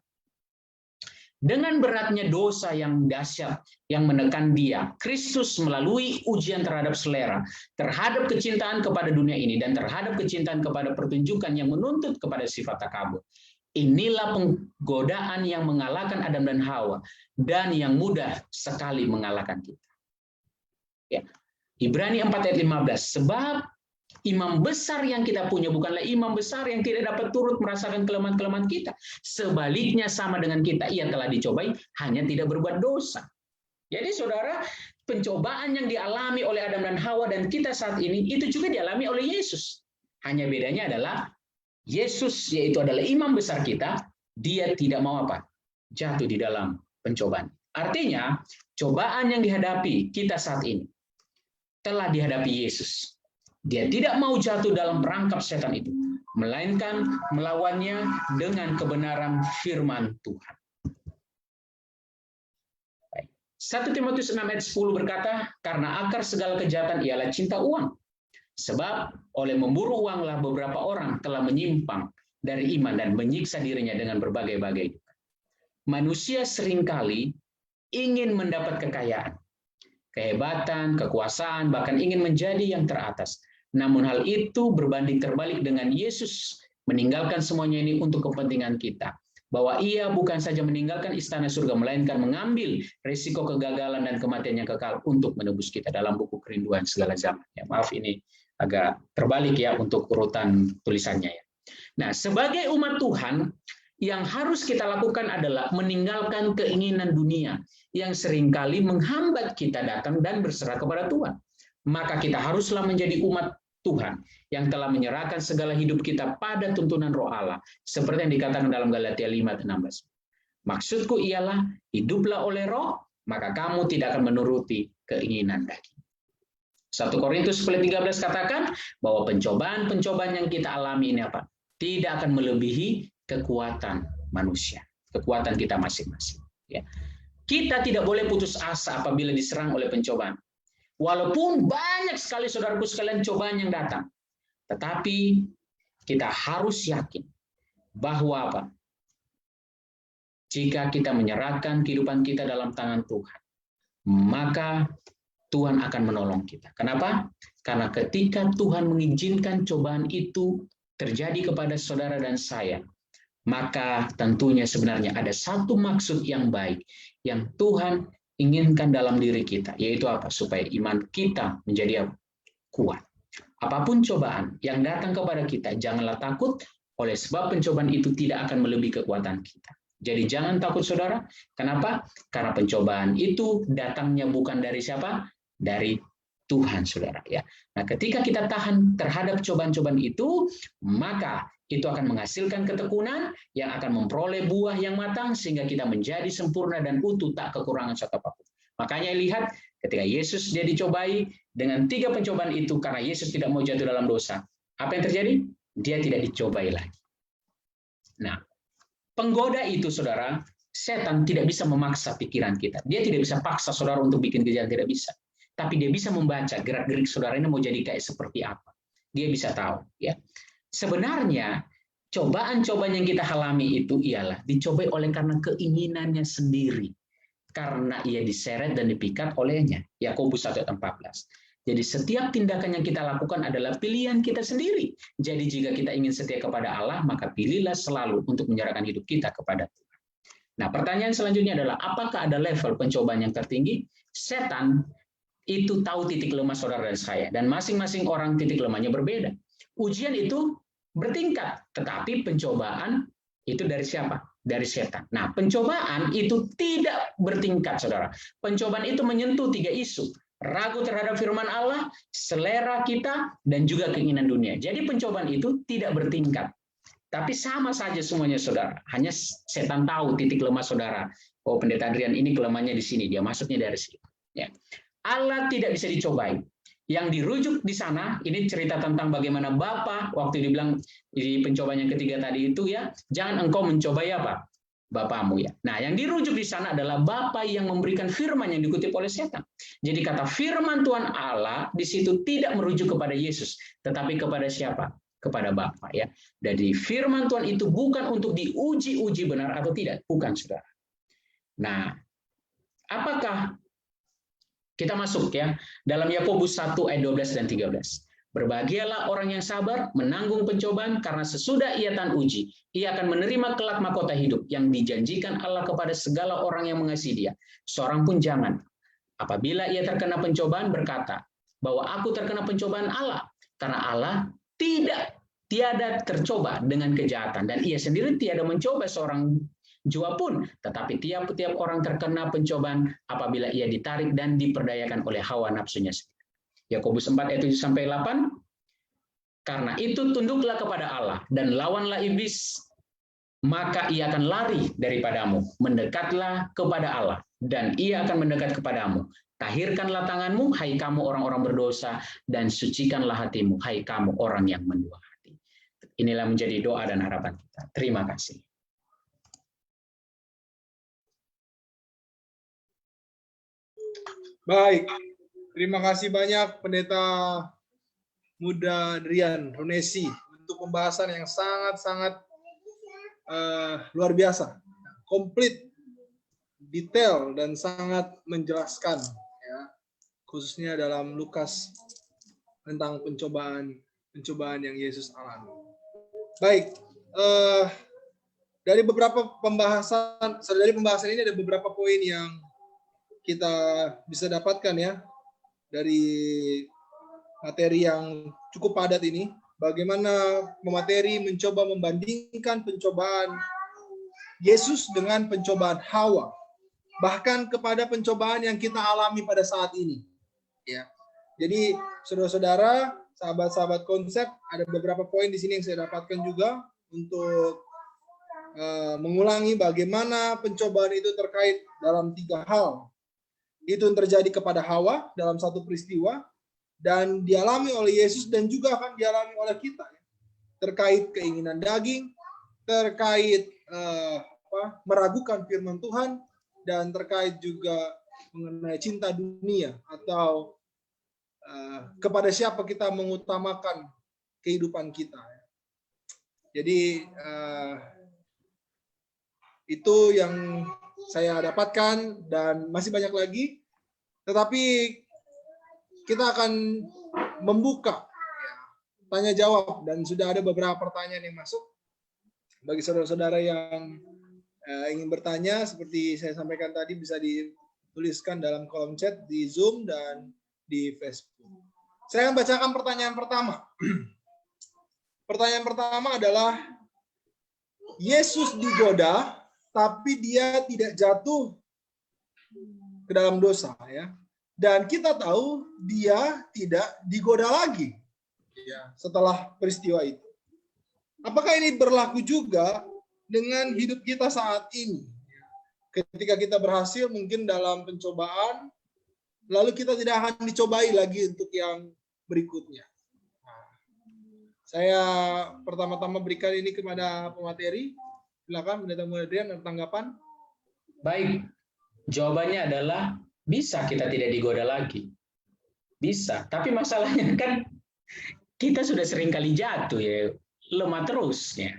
S3: Dengan beratnya dosa yang dahsyat yang menekan dia, Kristus melalui ujian terhadap selera, terhadap kecintaan kepada dunia ini, dan terhadap kecintaan kepada pertunjukan yang menuntut kepada sifat takabur. Inilah penggodaan yang mengalahkan Adam dan Hawa, dan yang mudah sekali mengalahkan kita. Ya. Ibrani 4 ayat 15, sebab imam besar yang kita punya bukanlah imam besar yang tidak dapat turut merasakan kelemahan-kelemahan kita. Sebaliknya sama dengan kita, ia telah dicobai, hanya tidak berbuat dosa. Jadi saudara, pencobaan yang dialami oleh Adam dan Hawa dan kita saat ini, itu juga dialami oleh Yesus. Hanya bedanya adalah, Yesus yaitu adalah imam besar kita, dia tidak mau apa? Jatuh di dalam pencobaan. Artinya, cobaan yang dihadapi kita saat ini, telah dihadapi Yesus. Dia tidak mau jatuh dalam perangkap setan itu, melainkan melawannya dengan kebenaran firman Tuhan. 1 Timotius 6 ayat 10 berkata, karena akar segala kejahatan ialah cinta uang. Sebab oleh memburu uanglah beberapa orang telah menyimpang dari iman dan menyiksa dirinya dengan berbagai-bagai. Manusia seringkali ingin mendapat kekayaan, kehebatan, kekuasaan, bahkan ingin menjadi yang teratas. Namun hal itu berbanding terbalik dengan Yesus meninggalkan semuanya ini untuk kepentingan kita. Bahwa ia bukan saja meninggalkan istana surga, melainkan mengambil risiko kegagalan dan kematian yang kekal untuk menebus kita, dalam buku Kerinduan Segala Zaman. Ya, maaf ini agak terbalik ya untuk urutan tulisannya ya. Nah, sebagai umat Tuhan, yang harus kita lakukan adalah meninggalkan keinginan dunia yang seringkali menghambat kita datang dan berserah kepada Tuhan. Maka kita haruslah menjadi umat Tuhan yang telah menyerahkan segala hidup kita pada tuntunan Roh Allah, seperti yang dikatakan dalam Galatia 5:16. Maksudku ialah, hiduplah oleh Roh, maka kamu tidak akan menuruti keinginan daging. 1 Korintus 10:13 katakan bahwa pencobaan-pencobaan yang kita alami ini apa? Tidak akan melebihi kekuatan manusia, kekuatan kita masing-masing. Ya. Kita tidak boleh putus asa apabila diserang oleh pencobaan. Walaupun banyak sekali saudaraku sekalian cobaan yang datang, tetapi kita harus yakin bahwa apa? Jika kita menyerahkan kehidupan kita dalam tangan Tuhan, maka Tuhan akan menolong kita. Kenapa? Karena ketika Tuhan mengizinkan cobaan itu terjadi kepada saudara dan saya, maka tentunya sebenarnya ada satu maksud yang baik yang Tuhan inginkan dalam diri kita, yaitu apa? Supaya iman kita menjadi kuat. Apapun cobaan yang datang kepada kita, janganlah takut, oleh sebab pencobaan itu tidak akan melebihi kekuatan kita. Jadi jangan takut saudara. Kenapa? Karena pencobaan itu datangnya bukan dari siapa? Dari Tuhan saudara. Ya. Nah, ketika kita tahan terhadap cobaan-cobaan itu, maka itu akan menghasilkan ketekunan yang akan memperoleh buah yang matang sehingga kita menjadi sempurna dan utuh, tak kekurangan suatu apapun. Makanya lihat ketika Yesus dia dicobai dengan 3 pencobaan itu karena Yesus tidak mau jatuh dalam dosa. Apa yang terjadi? Dia tidak dicobai lagi. Nah, penggoda itu saudara, setan tidak bisa memaksa pikiran kita. Dia tidak bisa paksa saudara untuk bikin kejahatan, tidak bisa. Tapi dia bisa membaca gerak-gerik saudara ini mau jadi kayak seperti apa. Dia bisa tahu, ya. Sebenarnya cobaan-cobaan yang kita alami itu ialah dicobai oleh karena keinginannya sendiri. Karena ia diseret dan dipikat olehnya. Yakobus 1:14. Jadi setiap tindakan yang kita lakukan adalah pilihan kita sendiri. Jadi jika kita ingin setia kepada Allah, maka pilihlah selalu untuk menyerahkan hidup kita kepada Tuhan. Nah, pertanyaan selanjutnya adalah apakah ada level pencobaan yang tertinggi? Setan itu tahu titik lemah saudara dan saya, dan masing-masing orang titik lemahnya berbeda. Ujian itu bertingkat, tetapi pencobaan itu dari siapa? Dari setan. Nah, pencobaan itu tidak bertingkat, saudara. Pencobaan itu menyentuh 3 isu. Ragu terhadap firman Allah, selera kita, dan juga keinginan dunia. Jadi pencobaan itu tidak bertingkat. Tapi sama saja semuanya, saudara. Hanya setan tahu titik lemah saudara. Oh, pendeta Adrian ini kelemahannya di sini, dia masuknya dari sini. Ya. Allah tidak bisa dicobai. Yang dirujuk di sana, ini cerita tentang bagaimana Bapa waktu dibilang di pencobaan yang ketiga tadi itu ya, jangan engkau mencobai apa? Bapamu ya. Nah, yang dirujuk di sana adalah Bapa yang memberikan firman yang dikutip oleh setan. Jadi kata firman Tuhan Allah di situ tidak merujuk kepada Yesus, tetapi kepada siapa? Kepada Bapa ya. Jadi firman Tuhan itu bukan untuk diuji-uji benar atau tidak, bukan Saudara. Nah, apakah kita masuk ya dalam Yakobus 1 ayat 12 dan 13. Berbahagialah orang yang sabar, menanggung pencobaan, karena sesudah ia tahan uji, ia akan menerima kelak mahkota hidup yang dijanjikan Allah kepada segala orang yang mengasihi Dia. Seorang pun jangan, apabila ia terkena pencobaan, berkata bahwa aku terkena pencobaan Allah, karena Allah tiada tercoba dengan kejahatan, dan ia sendiri tiada mencoba seorang jua pun, tetapi tiap-tiap orang terkena pencobaan apabila ia ditarik dan diperdayakan oleh hawa nafsunya sendiri. Yakobus 4 ayat 7 sampai 8. Karena itu tunduklah kepada Allah dan lawanlah iblis, maka ia akan lari daripadamu. Mendekatlah kepada Allah dan ia akan mendekat kepadamu. Tahirkanlah tanganmu, hai kamu orang-orang berdosa, dan sucikanlah hatimu, hai kamu orang yang mendua hati. Inilah menjadi doa dan harapan kita. Terima kasih.
S1: Baik. Terima kasih banyak Pendeta Muda Drian Runesi untuk pembahasan yang sangat-sangat luar biasa, komplit, detail, dan sangat menjelaskan, ya, khususnya dalam Lukas tentang pencobaan yang Yesus alami. Baik, dari pembahasan ini ada beberapa poin yang kita bisa dapatkan ya dari materi yang cukup padat ini. Bagaimana pemateri mencoba membandingkan pencobaan Yesus dengan pencobaan Hawa, bahkan kepada pencobaan yang kita alami pada saat ini. Ya, jadi saudara-saudara, sahabat-sahabat konsep, ada beberapa poin di sini yang saya dapatkan juga untuk mengulangi bagaimana pencobaan itu terkait dalam 3 hal. Itu yang terjadi kepada Hawa dalam satu peristiwa, dan dialami oleh Yesus dan juga akan dialami oleh kita, terkait keinginan daging, terkait meragukan firman Tuhan, dan terkait juga mengenai cinta dunia atau kepada siapa kita mengutamakan kehidupan kita. Jadi itu yang saya dapatkan dan masih banyak lagi, tetapi kita akan membuka tanya jawab dan sudah ada beberapa pertanyaan yang masuk. Bagi saudara-saudara yang ingin bertanya, seperti saya sampaikan tadi, bisa dituliskan dalam kolom chat di Zoom dan di Facebook. Saya akan bacakan pertanyaan pertama. Pertanyaan pertama adalah, Yesus digoda tapi dia tidak jatuh ke dalam dosa, ya. Dan kita tahu dia tidak digoda lagi, ya, setelah peristiwa itu. Apakah ini berlaku juga dengan hidup kita saat ini? Ketika kita berhasil mungkin dalam pencobaan, lalu kita tidak akan dicobai lagi untuk yang berikutnya. Nah, saya pertama-tama berikan ini kepada pemateri. Silakan, Pendeta Muda Drian, ada tanggapan?
S3: Baik, jawabannya adalah bisa kita tidak digoda lagi. Bisa, tapi masalahnya kan kita sudah sering kali jatuh ya, lemah terus ya.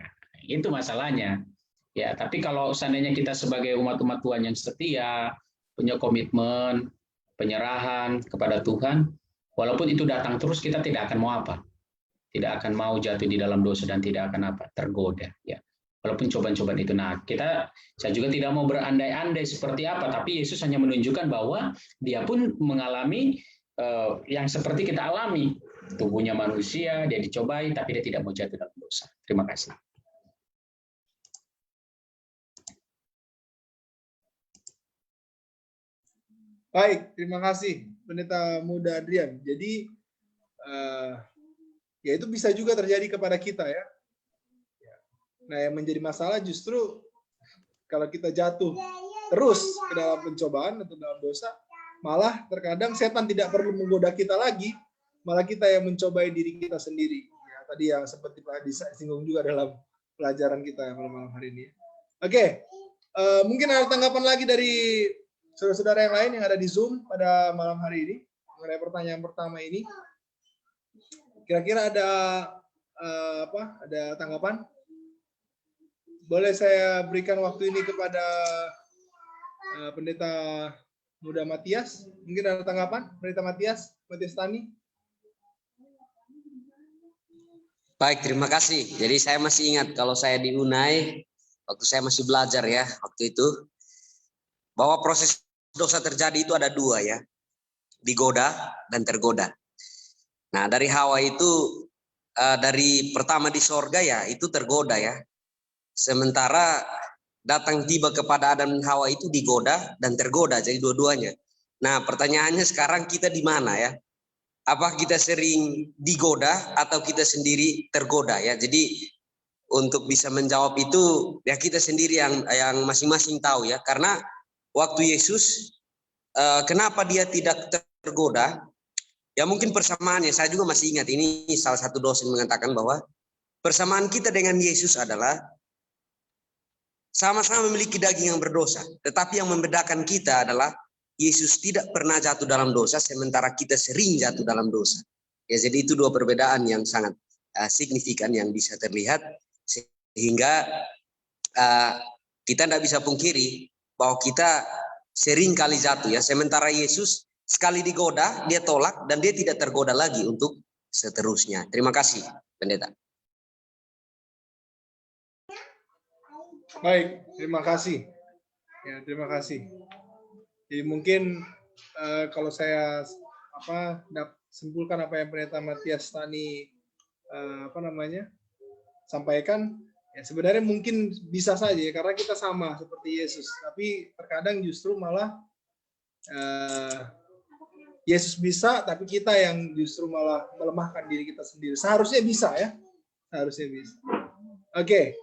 S3: Itu masalahnya. Ya, tapi kalau seandainya kita sebagai umat-umat Tuhan yang setia, punya komitmen, penyerahan kepada Tuhan, walaupun itu datang terus, kita tidak akan mau apa? Tidak akan mau jatuh di dalam dosa dan tidak akan apa? Tergoda ya. Walaupun cobaan-cobaan itu. Nah, saya juga tidak mau berandai-andai seperti apa, tapi Yesus hanya menunjukkan bahwa dia pun mengalami yang seperti kita alami. Tubuhnya manusia, dia dicobai, tapi dia tidak mau jatuh dalam dosa. Terima kasih.
S1: Baik, terima kasih Pendeta Muda Adrian. Jadi, ya itu bisa juga terjadi kepada kita ya. Nah, yang menjadi masalah justru kalau kita jatuh terus ke dalam pencobaan atau dalam dosa, malah terkadang setan tidak perlu menggoda kita lagi, malah kita yang mencobai diri kita sendiri. Ya, tadi yang seperti Pak Adi singgung juga dalam pelajaran kita malam hari ini. Oke, Mungkin ada tanggapan lagi dari saudara-saudara yang lain yang ada di Zoom pada malam hari ini mengenai pertanyaan pertama ini. Kira-kira ada ada tanggapan? Boleh saya berikan waktu ini kepada Pendeta Muda Matias. Mungkin ada tanggapan, Pendeta Matias Tani?
S4: Baik, terima kasih. Jadi saya masih ingat kalau saya di UNAI, waktu saya masih belajar ya, waktu itu, bahwa proses dosa terjadi itu ada dua ya, digoda dan tergoda. Nah, dari Hawa itu, dari pertama di sorga ya, itu tergoda ya. Sementara datang tiba kepada Adam dan Hawa itu digoda dan tergoda, jadi dua-duanya. Nah, pertanyaannya sekarang kita di mana ya? Apa kita sering digoda atau kita sendiri tergoda ya? Jadi untuk bisa menjawab itu ya kita sendiri yang masing-masing tahu ya. Karena waktu Yesus kenapa dia tidak tergoda? Ya mungkin persamaannya, saya juga masih ingat ini salah satu dosen mengatakan bahwa persamaan kita dengan Yesus adalah sama-sama memiliki daging yang berdosa. Tetapi yang membedakan kita adalah Yesus tidak pernah jatuh dalam dosa, sementara kita sering jatuh dalam dosa. Ya, jadi itu dua perbedaan yang sangat signifikan yang bisa terlihat, sehingga kita tidak bisa pungkiri bahwa kita sering kali jatuh ya. Sementara Yesus sekali digoda, dia tolak dan dia tidak tergoda lagi untuk seterusnya. Terima kasih, Pendeta.
S1: Baik, terima kasih. Ya, terima kasih. Jadi mungkin kalau saya simpulkan apa yang Pendeta Matias Tani sampaikan, ya sebenarnya mungkin bisa saja ya, karena kita sama seperti Yesus. Tapi terkadang justru malah Yesus bisa, tapi kita yang justru malah melemahkan diri kita sendiri. Seharusnya bisa ya, seharusnya bisa. Oke.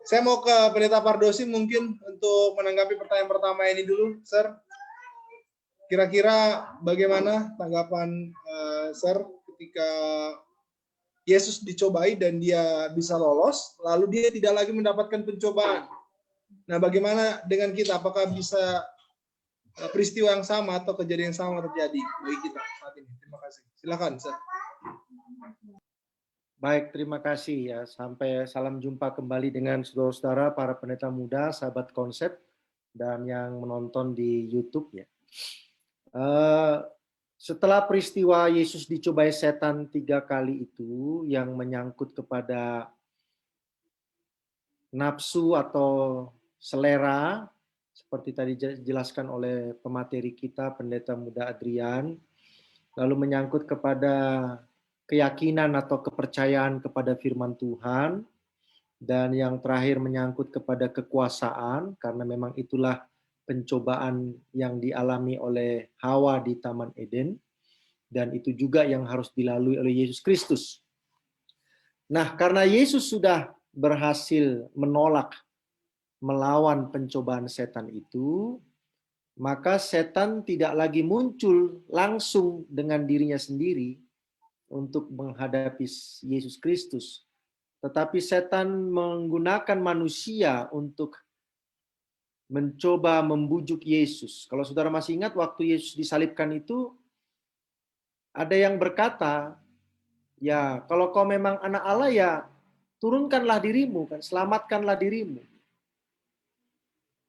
S1: Saya mau ke Pendeta Pardosi mungkin untuk menanggapi pertanyaan pertama ini dulu, Sir. Kira-kira bagaimana tanggapan Sir ketika Yesus dicobai dan dia bisa lolos, lalu dia tidak lagi mendapatkan pencobaan. Nah, bagaimana dengan kita? Apakah bisa peristiwa yang sama atau kejadian yang sama terjadi bagi kita saat ini? Terima kasih. Silakan, Sir.
S5: Baik, terima kasih ya. Sampai salam jumpa kembali dengan saudara-saudara, para pendeta muda, sahabat konsep, dan yang menonton di YouTube ya. Setelah peristiwa Yesus dicobai setan 3 kali itu, yang menyangkut kepada nafsu atau selera, seperti tadi dijelaskan oleh pemateri kita, pendeta muda Adrian, lalu menyangkut kepada keyakinan atau kepercayaan kepada firman Tuhan, dan yang terakhir menyangkut kepada kekuasaan, karena memang itulah pencobaan yang dialami oleh Hawa di Taman Eden, dan itu juga yang harus dilalui oleh Yesus Kristus. Nah, karena Yesus sudah berhasil menolak, melawan pencobaan setan itu, maka setan tidak lagi muncul langsung dengan dirinya sendiri untuk menghadapi Yesus Kristus. Tetapi setan menggunakan manusia untuk mencoba membujuk Yesus. Kalau saudara masih ingat waktu Yesus disalibkan itu, ada yang berkata, ya kalau kau memang anak Allah ya turunkanlah dirimu, kan, selamatkanlah dirimu.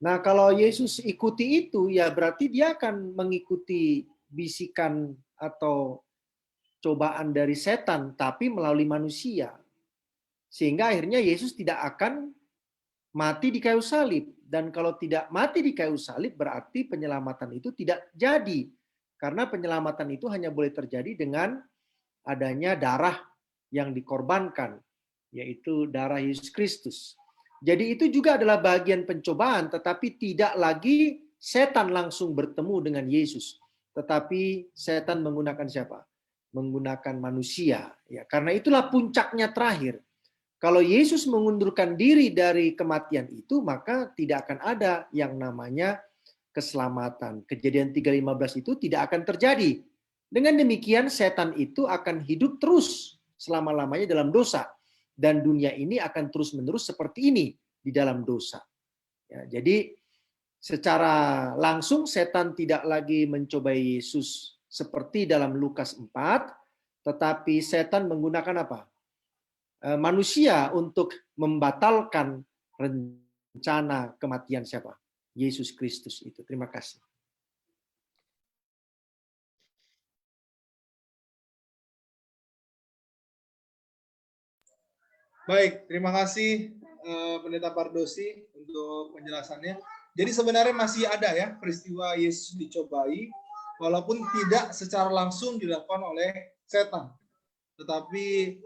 S5: Nah kalau Yesus ikuti itu, ya berarti dia akan mengikuti bisikan atau cobaan dari setan, tapi melalui manusia. Sehingga akhirnya Yesus tidak akan mati di kayu salib. Dan kalau tidak mati di kayu salib, berarti penyelamatan itu tidak jadi. Karena penyelamatan itu hanya boleh terjadi dengan adanya darah yang dikorbankan, yaitu darah Yesus Kristus. Jadi itu juga adalah bagian pencobaan, tetapi tidak lagi setan langsung bertemu dengan Yesus. Tetapi setan menggunakan siapa? Menggunakan manusia. Ya, karena itulah puncaknya terakhir. Kalau Yesus mengundurkan diri dari kematian itu, maka tidak akan ada yang namanya keselamatan. Kejadian 3:15 itu tidak akan terjadi. Dengan demikian setan itu akan hidup terus selama-lamanya dalam dosa. dan dunia ini akan terus-menerus seperti ini di dalam dosa. Ya, jadi secara langsung setan tidak lagi mencobai Yesus seperti dalam Lukas 4, tetapi setan menggunakan apa? Manusia untuk membatalkan rencana kematian siapa? Yesus Kristus itu. Terima kasih.
S1: Baik, terima kasih Pendeta Pardosi untuk penjelasannya. Jadi sebenarnya masih ada ya peristiwa Yesus dicobai, walaupun tidak secara langsung dilakukan oleh setan, tetapi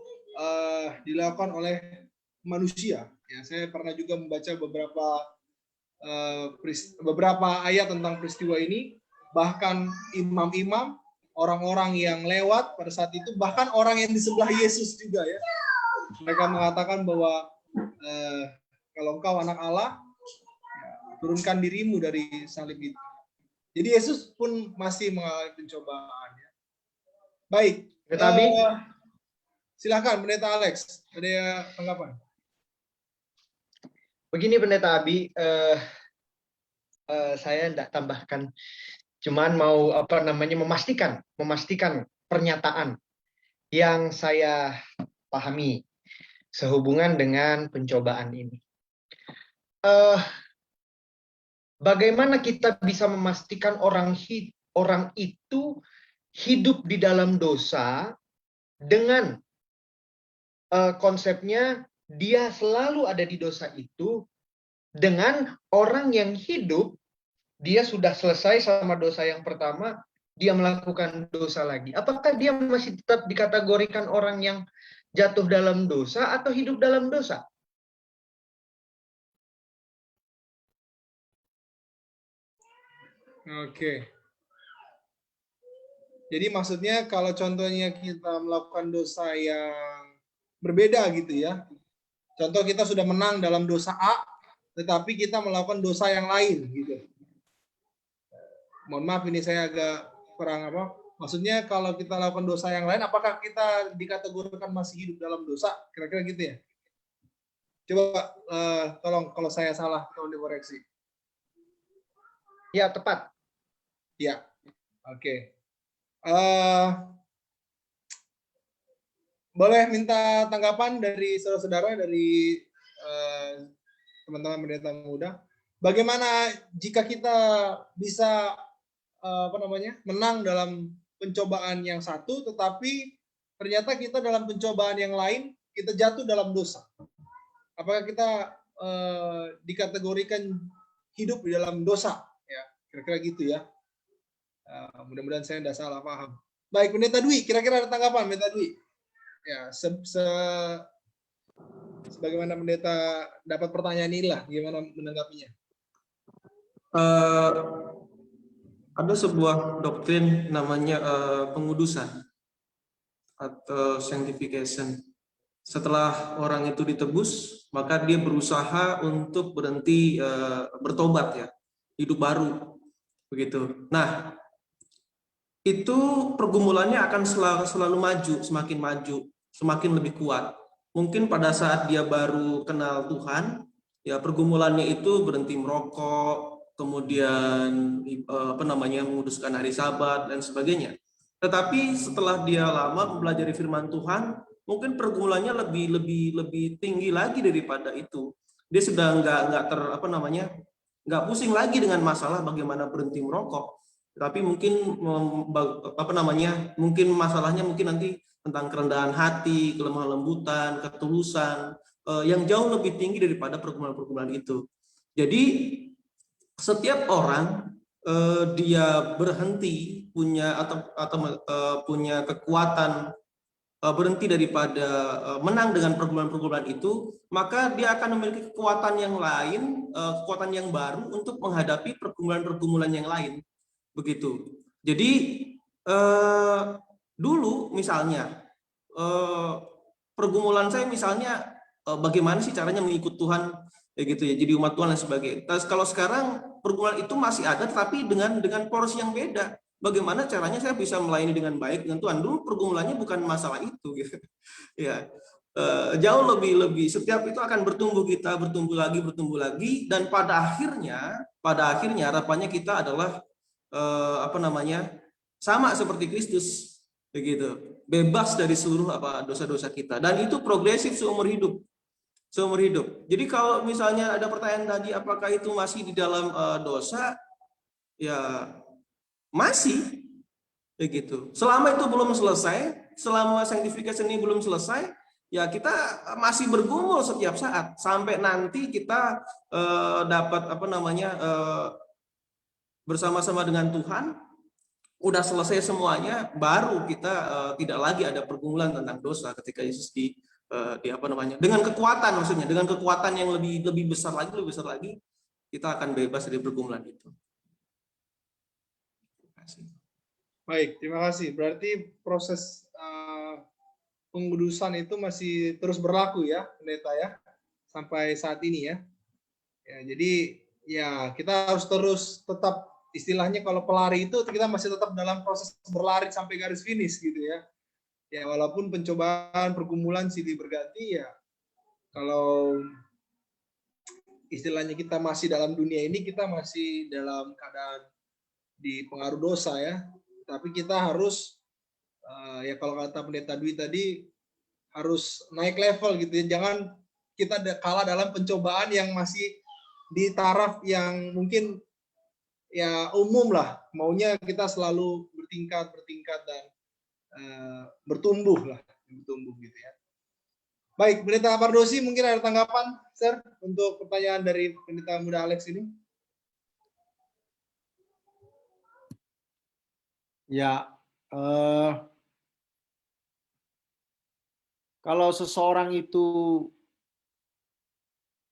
S1: dilakukan oleh manusia. Ya, saya pernah juga membaca beberapa ayat tentang peristiwa ini. Bahkan imam-imam, orang-orang yang lewat pada saat itu, bahkan orang yang di sebelah Yesus juga ya, mereka mengatakan bahwa kalau engkau anak Allah, turunkan dirimu dari salib itu. Jadi Yesus pun masih mengalami pencobaan. Baik, silakan Pendeta Alex, ada tanggapan?
S6: Begini Pendeta Abi, saya tidak tambahkan, cuman mau memastikan pernyataan yang saya pahami sehubungan dengan pencobaan ini. Bagaimana kita bisa memastikan orang itu hidup di dalam dosa dengan konsepnya dia selalu ada di dosa itu, dengan orang yang hidup dia sudah selesai sama dosa yang pertama, dia melakukan dosa lagi. Apakah dia masih tetap dikategorikan orang yang jatuh dalam dosa atau hidup dalam dosa?
S1: Oke. Jadi maksudnya kalau contohnya kita melakukan dosa yang berbeda gitu ya. Contoh kita sudah menang dalam dosa A, tetapi kita melakukan dosa yang lain gitu. Mohon maaf ini saya agak kurang apa. Maksudnya kalau kita lakukan dosa yang lain, apakah kita dikategorikan masih hidup dalam dosa? Kira-kira gitu ya. Coba tolong kalau saya salah, tolong dikoreksi.
S6: Ya, tepat.
S1: Ya, oke. Boleh minta tanggapan dari saudara-saudara, dari teman-teman pendeta muda. Bagaimana jika kita bisa menang dalam pencobaan yang satu, tetapi ternyata kita dalam pencobaan yang lain kita jatuh dalam dosa. Apakah kita dikategorikan hidup di dalam dosa? Ya, kira-kira gitu ya. Mudah-mudahan saya tidak salah paham. Baik, Pendeta Dwi, kira-kira ada tanggapan, Pendeta Dwi? Ya, sebagaimana Pendeta dapat pertanyaan inilah, gimana menanggapinya?
S7: Ada sebuah doktrin namanya pengudusan atau sanctification. Setelah orang itu ditebus, maka dia berusaha untuk berhenti bertobat ya, hidup baru, begitu. Nah, itu pergumulannya akan selalu maju, semakin lebih kuat. Mungkin pada saat dia baru kenal Tuhan, ya pergumulannya itu berhenti merokok, kemudian menguduskan hari Sabat dan sebagainya. Tetapi setelah dia lama mempelajari firman Tuhan, mungkin pergumulannya lebih tinggi lagi daripada itu. Dia sudah nggak pusing lagi dengan masalah bagaimana berhenti merokok. Tapi mungkin mungkin masalahnya nanti tentang kerendahan hati, kelemah lembutan, ketulusan yang jauh lebih tinggi daripada pergumulan-pergumulan itu. Jadi setiap orang dia berhenti punya punya kekuatan berhenti daripada menang dengan pergumulan-pergumulan itu, maka dia akan memiliki kekuatan yang lain, kekuatan yang baru untuk menghadapi pergumulan-pergumulan yang lain. Begitu. Jadi dulu misalnya pergumulan saya misalnya bagaimana sih caranya mengikut Tuhan ya gitu ya, jadi umat Tuhan dan sebagainya. Kalau sekarang pergumulan itu masih ada tapi dengan porsi yang beda. Bagaimana caranya saya bisa melayani dengan baik dengan Tuhan? Dulu pergumulannya bukan masalah itu gitu. Ya. jauh lebih setiap itu akan bertumbuh, kita bertumbuh lagi, dan pada akhirnya harapannya kita adalah sama seperti Kristus, begitu, bebas dari seluruh dosa-dosa kita, dan itu progresif seumur hidup. Jadi kalau misalnya ada pertanyaan tadi, apakah itu masih di dalam dosa? Ya masih, begitu. Selama itu belum selesai, selama sanctification ini belum selesai, ya kita masih bergumul setiap saat sampai nanti kita dapat bersama-sama dengan Tuhan, udah selesai semuanya, baru kita tidak lagi ada pergumulan tentang dosa ketika Yesus dengan kekuatan, maksudnya dengan kekuatan yang lebih besar lagi, kita akan bebas dari pergumulan itu. Terima kasih.
S1: Baik, terima kasih. Berarti proses pengudusan itu masih terus berlaku ya, pendeta ya, sampai saat ini ya. Ya, jadi ya kita harus terus tetap, istilahnya kalau pelari itu kita masih tetap dalam proses berlari sampai garis finish gitu ya. Ya walaupun pencobaan, pergumulan silih berganti ya, kalau istilahnya kita masih dalam dunia ini, kita masih dalam keadaan di pengaruh dosa ya. Tapi kita harus ya kalau kata pendeta Dwi tadi, harus naik level gitu ya. Jangan kita kalah dalam pencobaan yang masih di taraf yang mungkin ya umum lah. Maunya kita selalu bertingkat dan bertumbuh gitu ya. Baik, Pendeta Pardosi mungkin ada tanggapan, Sir, untuk pertanyaan dari Pendeta Muda Alex ini?
S5: Ya, kalau seseorang itu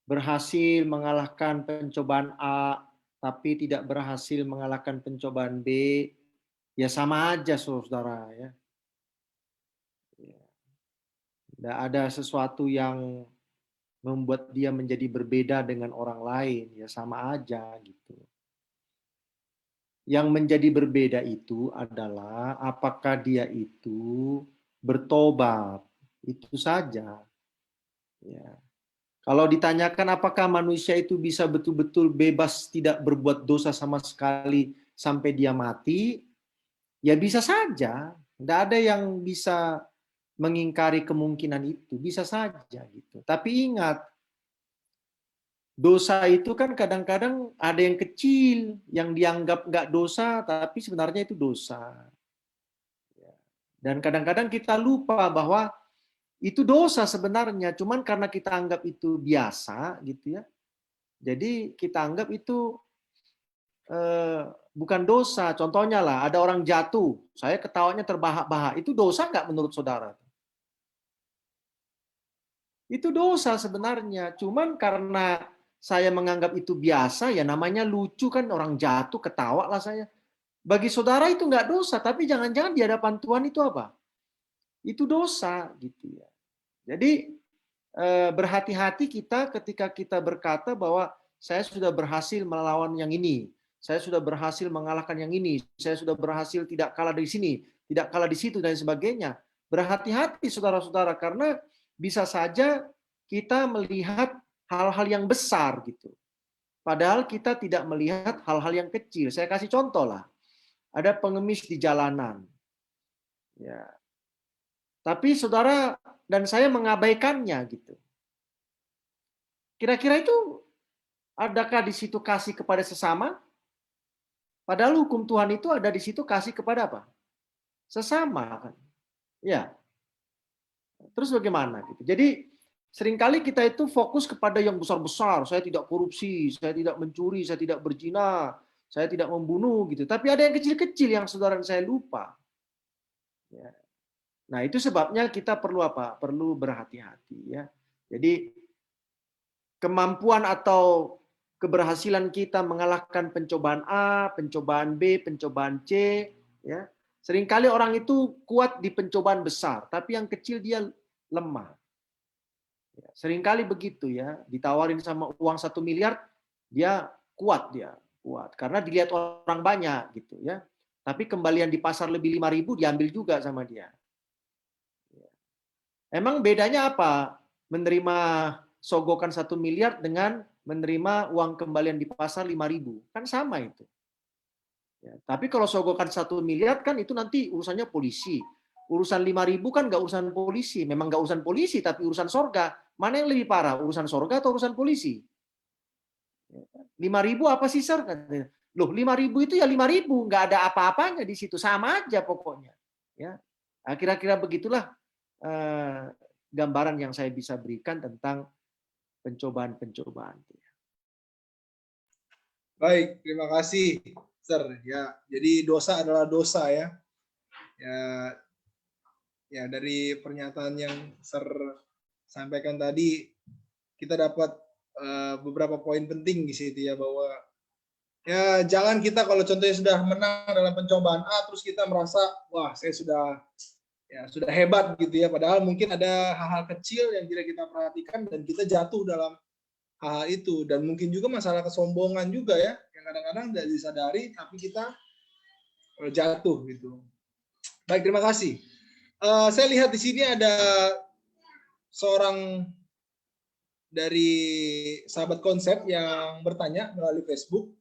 S5: berhasil mengalahkan pencobaan A, tapi tidak berhasil mengalahkan pencobaan B, ya sama aja, saudara ya. Tidak ada sesuatu yang membuat dia menjadi berbeda dengan orang lain, ya sama aja gitu. Yang menjadi berbeda itu adalah apakah dia itu bertobat, itu saja. Ya. Kalau ditanyakan apakah manusia itu bisa betul-betul bebas tidak berbuat dosa sama sekali sampai dia mati, ya bisa saja. Tidak ada yang bisa mengingkari kemungkinan itu, bisa saja gitu. Tapi ingat, dosa itu kan kadang-kadang ada yang kecil, yang dianggap nggak dosa, tapi sebenarnya itu dosa. Dan kadang-kadang kita lupa bahwa itu dosa sebenarnya, cuman karena kita anggap itu biasa gitu ya. Jadi kita anggap itu bukan dosa. Contohnya lah, ada orang jatuh, saya ketawanya terbahak-bahak, itu dosa nggak menurut saudara? Itu dosa sebenarnya, cuman karena saya menganggap itu biasa, ya namanya lucu kan, orang jatuh ketawa lah saya. Bagi saudara itu nggak dosa, tapi jangan-jangan di hadapan Tuhan itu apa? Itu dosa gitu ya. Jadi berhati-hati kita ketika kita berkata bahwa saya sudah berhasil melawan yang ini, saya sudah berhasil mengalahkan yang ini, saya sudah berhasil tidak kalah di sini, tidak kalah di situ dan sebagainya. Berhati-hati saudara-saudara, karena bisa saja kita melihat hal-hal yang besar gitu. Padahal kita tidak melihat hal-hal yang kecil. Saya kasih contoh lah. Ada pengemis di jalanan. Ya. Tapi saudara dan saya mengabaikannya gitu. Kira-kira itu adakah di situ kasih kepada sesama? Padahal hukum Tuhan itu ada di situ kasih kepada apa? Sesama kan. Ya. Terus bagaimana gitu. Jadi seringkali kita itu fokus kepada yang besar-besar. Saya tidak korupsi, saya tidak mencuri, saya tidak berzina, saya tidak membunuh gitu. Tapi ada yang kecil-kecil yang saudara dan saya lupa. Ya. Nah, itu sebabnya kita perlu apa? Perlu berhati-hati ya. Jadi kemampuan atau keberhasilan kita mengalahkan pencobaan A, pencobaan B, pencobaan C, ya. Seringkali orang itu kuat di pencobaan besar, tapi yang kecil dia lemah. Seringkali begitu ya, ditawarin sama uang 1 miliar, dia kuat. Karena dilihat orang banyak gitu ya. Tapi kembalian di pasar lebih 5.000 diambil juga sama dia. Emang bedanya apa? Menerima sogokan 1 miliar dengan menerima uang kembalian di pasar 5.000. Kan sama itu. Ya, tapi kalau sogokan 1 miliar kan itu nanti urusannya polisi. Urusan 5.000 kan nggak urusan polisi. Memang nggak urusan polisi, tapi urusan sorga. Mana yang lebih parah? Urusan sorga atau urusan polisi? 5.000 apa sih, Sir? Loh, 5.000 itu ya 5.000. Nggak ada apa-apanya di situ. Sama aja pokoknya. Ya, nah, kira-kira begitulah gambaran yang saya bisa berikan tentang pencobaan-pencobaan.
S1: Baik, terima kasih, Sir. Ya, jadi dosa adalah dosa ya. Ya, dari pernyataan yang Sir sampaikan tadi, kita dapat beberapa poin penting di situ ya, bahwa ya jangan kita kalau contohnya sudah menang dalam pencobaan A, terus kita merasa wah saya sudah hebat gitu ya. Padahal mungkin ada hal-hal kecil yang tidak kita perhatikan dan kita jatuh dalam hal itu, dan mungkin juga masalah kesombongan juga ya, yang kadang-kadang tidak disadari tapi kita jatuh gitu. Baik, terima kasih. Saya lihat di sini ada seorang dari sahabat konsep yang bertanya melalui Facebook,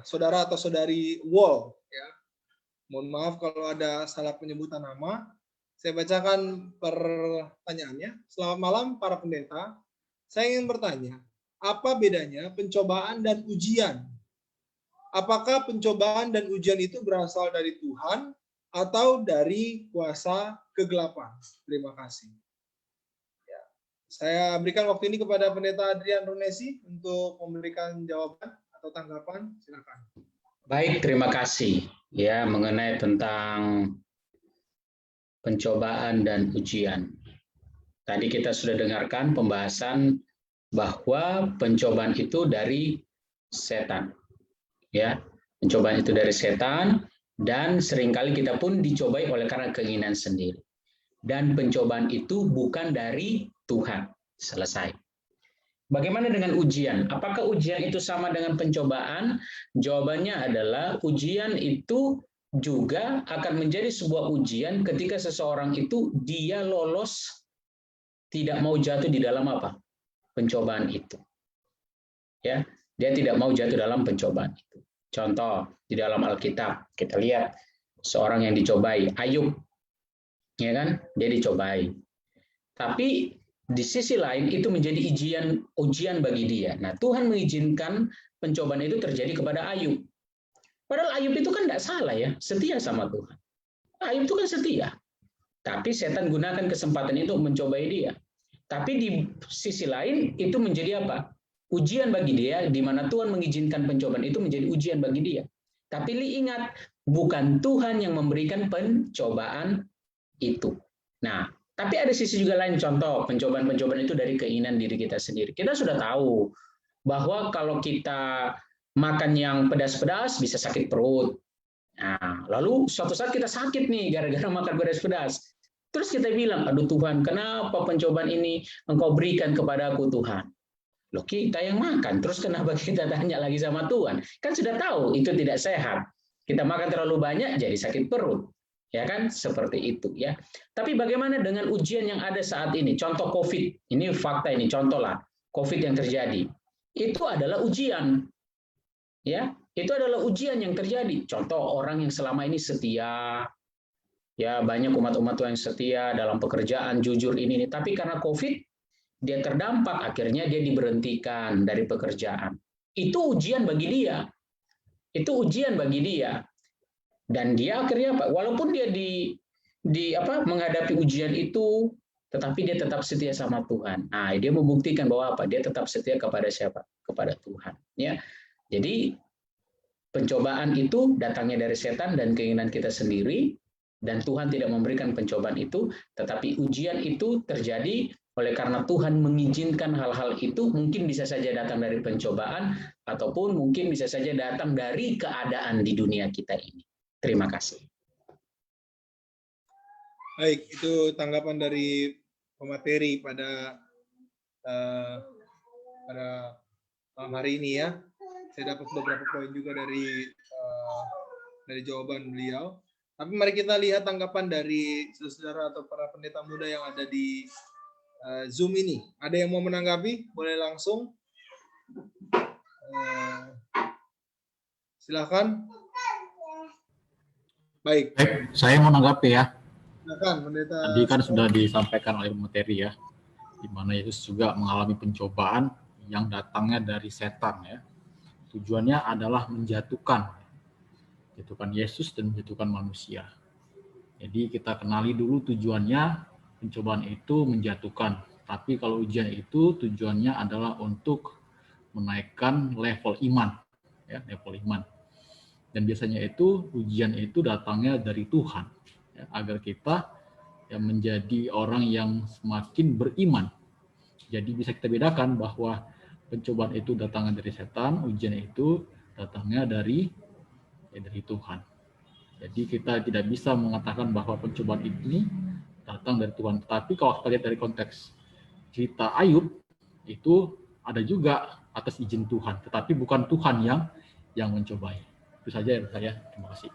S1: saudara atau saudari Wall ya. Mohon maaf kalau ada salah penyebutan nama. Saya bacakan pertanyaannya. Selamat malam para pendeta. Saya ingin bertanya, apa bedanya pencobaan dan ujian? Apakah pencobaan dan ujian itu berasal dari Tuhan atau dari kuasa kegelapan? Terima kasih. Ya. Saya berikan waktu ini kepada Pendeta Adrian Runesi untuk memberikan jawaban atau tanggapan. Silakan.
S3: Baik, terima kasih. Ya, mengenai tentang pencobaan dan ujian. Tadi kita sudah dengarkan pembahasan bahwa pencobaan itu dari setan. Ya, pencobaan itu dari setan, dan seringkali kita pun dicobai oleh karena keinginan sendiri. Dan pencobaan itu bukan dari Tuhan. Selesai. Bagaimana dengan ujian? Apakah ujian itu sama dengan pencobaan? Jawabannya adalah ujian itu juga akan menjadi sebuah ujian ketika seseorang itu dia lolos, tidak mau jatuh di dalam apa? Pencobaan itu. Ya, dia tidak mau jatuh dalam pencobaan itu. Contoh di dalam Alkitab kita lihat seorang yang dicobai, Ayub, ya kan? Dia dicobai. Tapi di sisi lain itu menjadi ujian bagi dia. Nah, Tuhan mengizinkan pencobaan itu terjadi kepada Ayub. Padahal Ayub itu kan tidak salah ya, setia sama Tuhan. Ayub itu kan setia. Tapi setan gunakan kesempatan itu untuk mencobai dia. Tapi di sisi lain itu menjadi apa? Ujian bagi dia, di mana Tuhan mengizinkan pencobaan itu menjadi ujian bagi dia. Tapi ingat, bukan Tuhan yang memberikan pencobaan itu. Nah, tapi ada sisi juga lain, contoh pencobaan-pencobaan itu dari keinginan diri kita sendiri. Kita sudah tahu bahwa kalau kita makan yang pedas-pedas bisa sakit perut. Nah, lalu suatu saat kita sakit nih gara-gara makan pedas-pedas. Terus kita bilang, aduh Tuhan, kenapa pencobaan ini Engkau berikan kepadaku Tuhan? Loh, kita yang makan, terus kenapa kita tanya lagi sama Tuhan? Kan sudah tahu itu tidak sehat. Kita makan terlalu banyak jadi sakit perut. Ya kan? Seperti itu ya. Tapi bagaimana dengan ujian yang ada saat ini? Contoh COVID. Ini fakta, ini contoh lah. COVID yang terjadi. Itu adalah ujian. Ya, itu adalah ujian yang terjadi. Contoh orang yang selama ini setia, ya banyak umat-umat yang setia dalam pekerjaan, jujur ini, tapi karena COVID dia terdampak, akhirnya dia diberhentikan dari pekerjaan. Itu ujian bagi dia. Itu ujian bagi dia. Dan dia akhirnya apa? Walaupun dia menghadapi ujian itu, tetapi dia tetap setia sama Tuhan. Nah, dia membuktikan bahwa apa? Dia tetap setia kepada siapa? Kepada Tuhan. Ya. Jadi pencobaan itu datangnya dari setan dan keinginan kita sendiri, dan Tuhan tidak memberikan pencobaan itu, tetapi ujian itu terjadi oleh karena Tuhan mengizinkan hal-hal itu, mungkin bisa saja datang dari pencobaan, ataupun mungkin bisa saja datang dari keadaan di dunia kita ini. Terima kasih.
S1: Baik, itu tanggapan dari pemateri pada malam hari ini ya. Saya dapat beberapa poin juga dari jawaban beliau. Tapi mari kita lihat tanggapan dari saudara atau para pendeta muda yang ada di Zoom ini. Ada yang mau menanggapi? Boleh langsung. Silakan. Baik.
S8: Saya mau menanggapi ya.
S1: Silakan, pendeta.
S8: Tadi kan sudah disampaikan oleh materi ya, di mana Yesus juga mengalami pencobaan yang datangnya dari setan ya. Tujuannya adalah menjatuhkan Yesus dan menjatuhkan manusia. Jadi kita kenali dulu tujuannya, pencobaan itu menjatuhkan. Tapi kalau ujian itu tujuannya adalah untuk menaikkan level iman, ya, level iman. Dan biasanya itu ujian itu datangnya dari Tuhan, ya, agar kita ya, menjadi orang yang semakin beriman. Jadi bisa kita bedakan bahwa pencobaan itu datangnya dari setan, ujian itu datangnya dari Tuhan. Jadi kita tidak bisa mengatakan bahwa pencobaan ini datang dari Tuhan. Tetapi kalau kita lihat dari konteks cerita Ayub, itu ada juga atas izin Tuhan. Tetapi bukan Tuhan yang mencobai. Itu saja dari saya. Terima kasih.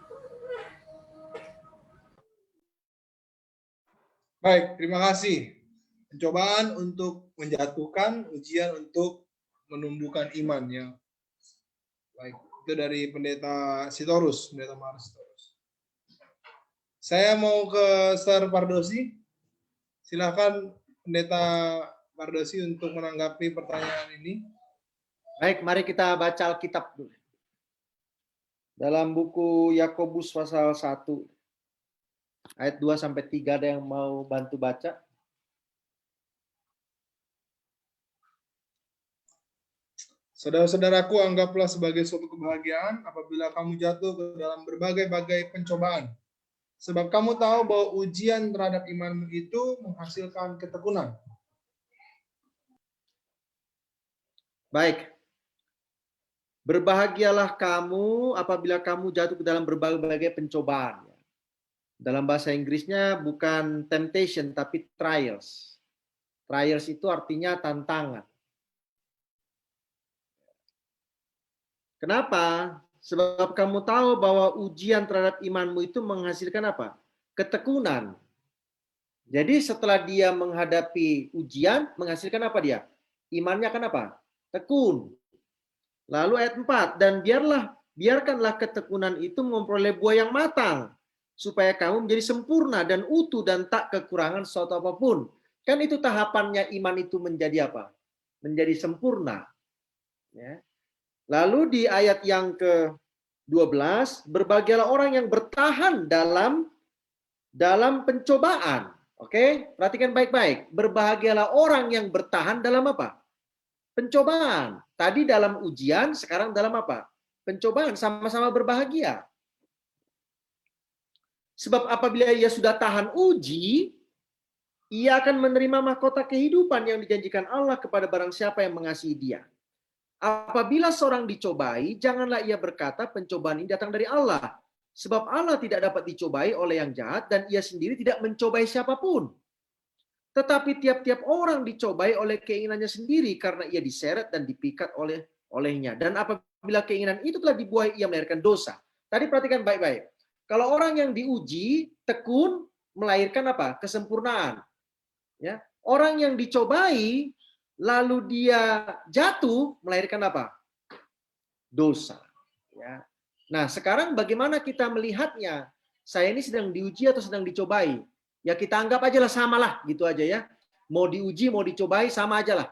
S1: Baik, terima kasih. Pencobaan untuk menjatuhkan, ujian untuk menumbuhkan iman ya. Baik, itu dari pendeta Sitorus, pendeta Mars Sitorus. Saya mau ke Sir Pardosi. Silakan pendeta Pardosi untuk menanggapi pertanyaan ini.
S5: Baik, mari kita baca Alkitab dulu. Dalam buku Yakobus pasal 1 ayat 2 sampai 3, ada yang mau bantu baca?
S1: Saudara-saudaraku, anggaplah sebagai suatu kebahagiaan apabila kamu jatuh ke dalam berbagai-bagai pencobaan. Sebab kamu tahu bahwa ujian terhadap imanmu itu menghasilkan ketekunan.
S5: Baik. Berbahagialah kamu apabila kamu jatuh ke dalam berbagai-bagai pencobaan. Dalam bahasa Inggrisnya bukan temptation, tapi trials. Trials itu artinya tantangan. Kenapa? Sebab kamu tahu bahwa ujian terhadap imanmu itu menghasilkan apa? Ketekunan. Jadi setelah dia menghadapi ujian, menghasilkan apa dia? Imannya akan apa? Tekun. Lalu ayat 4, dan biarkanlah ketekunan itu memperoleh buah yang matang, supaya kamu menjadi sempurna dan utuh dan tak kekurangan sesuatu apapun. Kan itu tahapannya iman itu menjadi apa? Menjadi sempurna. Ya. Lalu di ayat yang ke-12, berbahagialah orang yang bertahan dalam pencobaan. Oke, perhatikan baik-baik. Berbahagialah orang yang bertahan dalam apa? Pencobaan. Tadi dalam ujian, sekarang dalam apa? Pencobaan, sama-sama berbahagia. Sebab apabila ia sudah tahan uji, ia akan menerima mahkota kehidupan yang dijanjikan Allah kepada barang siapa yang mengasihi dia. Apabila seorang dicobai, janganlah ia berkata pencobaan ini datang dari Allah. Sebab Allah tidak dapat dicobai oleh yang jahat dan ia sendiri tidak mencobai siapapun. Tetapi tiap-tiap orang dicobai oleh keinginannya sendiri karena ia diseret dan dipikat olehnya. Dan apabila keinginan itu telah dibuai, ia melahirkan dosa. Tadi perhatikan baik-baik. Kalau orang yang diuji, tekun, melahirkan apa? Kesempurnaan. Ya. Orang yang dicobai, lalu dia jatuh, melahirkan apa? Dosa. Ya. Nah, sekarang bagaimana kita melihatnya? Saya ini sedang diuji atau sedang dicobai? Ya kita anggap aja lah samalah, gitu aja ya. Mau diuji, mau dicobai, sama aja lah.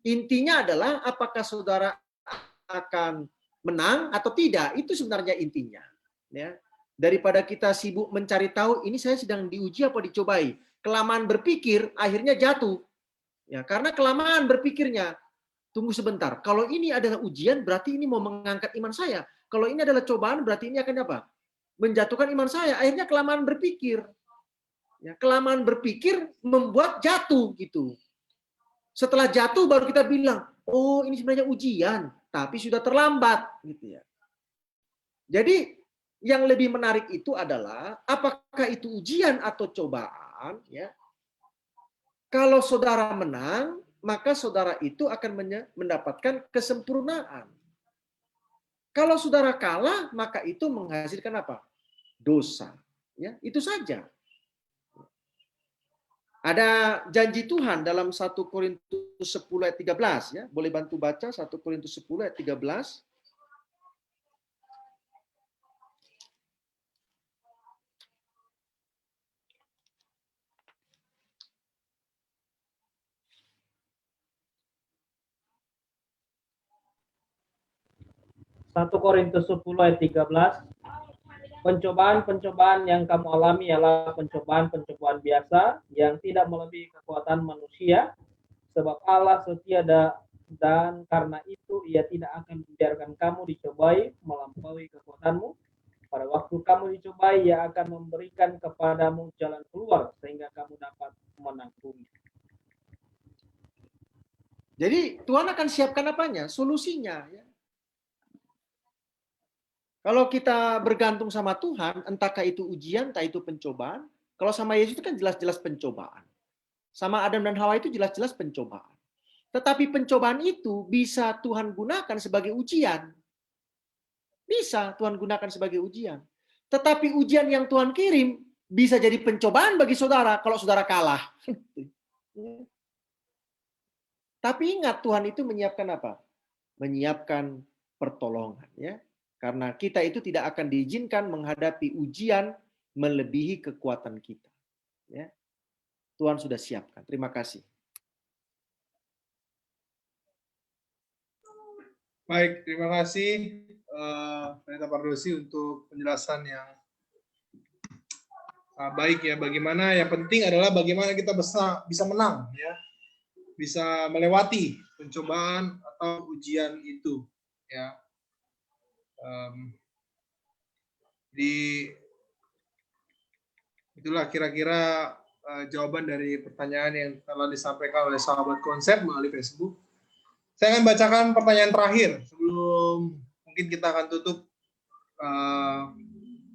S5: Intinya adalah apakah saudara akan menang atau tidak, itu sebenarnya intinya. Ya. Daripada kita sibuk mencari tahu, ini saya sedang diuji apa dicobai. Kelamaan berpikir, akhirnya jatuh. Ya, karena kelamaan berpikirnya. Tunggu sebentar, kalau ini adalah ujian, berarti ini mau mengangkat iman saya. Kalau ini adalah cobaan, berarti ini akan apa? Menjatuhkan iman saya. Akhirnya kelamaan berpikir. Ya, kelamaan berpikir membuat jatuh gitu. Setelah jatuh baru kita bilang, oh ini sebenarnya ujian, tapi sudah terlambat gitu ya. Jadi yang lebih menarik itu adalah apakah itu ujian atau cobaan ya. Kalau saudara menang, maka saudara itu akan mendapatkan kesempurnaan. Kalau saudara kalah, maka itu menghasilkan apa? Dosa. Ya, itu saja. Ada janji Tuhan dalam 1 Korintus 10 ayat 13 ya. Boleh bantu baca 1 Korintus 10 ayat 13.
S9: Korintus 10 ayat 13. Pencobaan-pencobaan yang kamu alami ialah pencobaan-pencobaan biasa yang tidak melebihi kekuatan manusia, sebab Allah setia dan karena itu Ia tidak akan membiarkan kamu dicobai melampaui kekuatanmu. Pada waktu kamu dicobai, Ia akan memberikan kepadamu jalan keluar sehingga kamu dapat menanggung.
S5: Jadi Tuhan akan siapkan apanya? Solusinya. Ya. Kalau kita bergantung sama Tuhan, entahkah itu ujian, entah itu pencobaan. Kalau sama Yesus itu kan jelas-jelas pencobaan. Sama Adam dan Hawa itu jelas-jelas pencobaan. Tetapi pencobaan itu bisa Tuhan gunakan sebagai ujian. Bisa Tuhan gunakan sebagai ujian. Tetapi ujian yang Tuhan kirim bisa jadi pencobaan bagi saudara kalau saudara kalah. Tapi ingat, Tuhan itu menyiapkan apa? Menyiapkan pertolongan. Ya. Karena kita itu tidak akan diizinkan menghadapi ujian melebihi kekuatan kita. Ya. Tuhan sudah siapkan. Terima kasih.
S1: Baik, terima kasih Pendeta Pardosi untuk penjelasan yang baik ya. Bagaimana yang penting adalah bagaimana kita bisa menang ya, bisa melewati pencobaan atau ujian itu ya. Itulah kira-kira jawaban dari pertanyaan yang telah disampaikan oleh sahabat konsep melalui Facebook. Saya akan bacakan pertanyaan terakhir sebelum mungkin kita akan tutup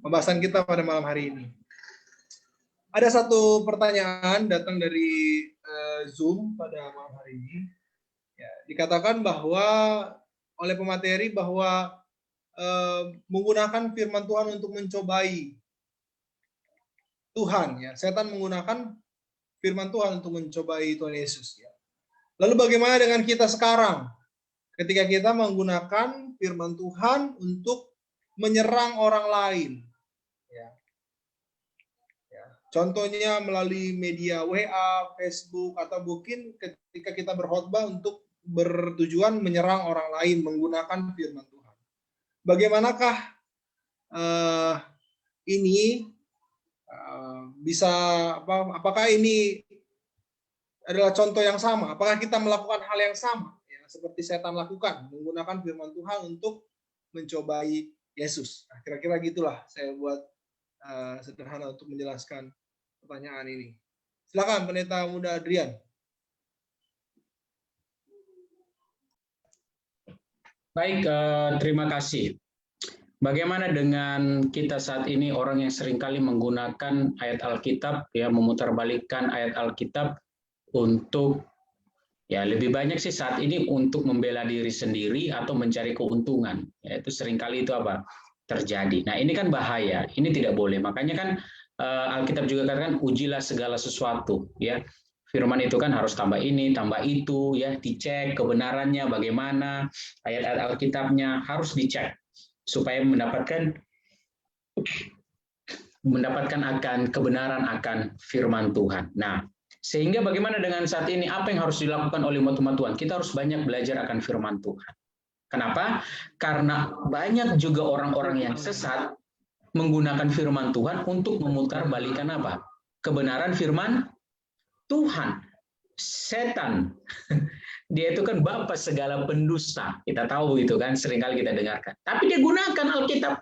S1: pembahasan kita pada malam hari ini. Ada satu pertanyaan datang dari Zoom pada malam hari ini. Ya, dikatakan bahwa oleh pemateri bahwa menggunakan firman Tuhan untuk mencobai Tuhan ya. Setan menggunakan firman Tuhan untuk mencobai Tuhan Yesus ya. Lalu bagaimana dengan kita sekarang ketika kita menggunakan firman Tuhan untuk menyerang orang lain ya. Ya. Contohnya melalui media WA, Facebook, atau mungkin ketika kita berkhotbah untuk bertujuan menyerang orang lain menggunakan firman Tuhan. Bagaimanakah ini bisa apakah ini adalah contoh yang sama? Apakah kita melakukan hal yang sama ya, seperti setan lakukan menggunakan firman Tuhan untuk mencobai Yesus? Nah, kira-kira gitulah saya buat sederhana untuk menjelaskan pertanyaan ini. Silakan Pendeta Muda Adrian.
S3: Baik, terima kasih. Bagaimana dengan kita saat ini orang yang seringkali menggunakan ayat Alkitab, ya memutarbalikkan ayat Alkitab untuk, ya lebih banyak sih saat ini untuk membela diri sendiri atau mencari keuntungan. Ya, itu seringkali itu apa? Terjadi. Nah ini kan bahaya, ini tidak boleh. Makanya kan Alkitab juga katakan ujilah segala sesuatu. Ya, firman itu kan harus tambah ini, tambah itu, ya dicek kebenarannya bagaimana, ayat-ayat Alkitabnya harus dicek supaya mendapatkan akan kebenaran akan firman Tuhan. Nah, sehingga bagaimana dengan saat ini apa yang harus dilakukan oleh umat Tuhan? Kita harus banyak belajar akan firman Tuhan. Kenapa? Karena banyak juga orang-orang yang sesat menggunakan firman Tuhan untuk memutarbalikkan apa? Kebenaran firman Tuhan. Setan, dia itu kan bapa segala pendusta. Kita tahu itu kan, seringkali kita dengarkan. Tapi dia gunakan Alkitab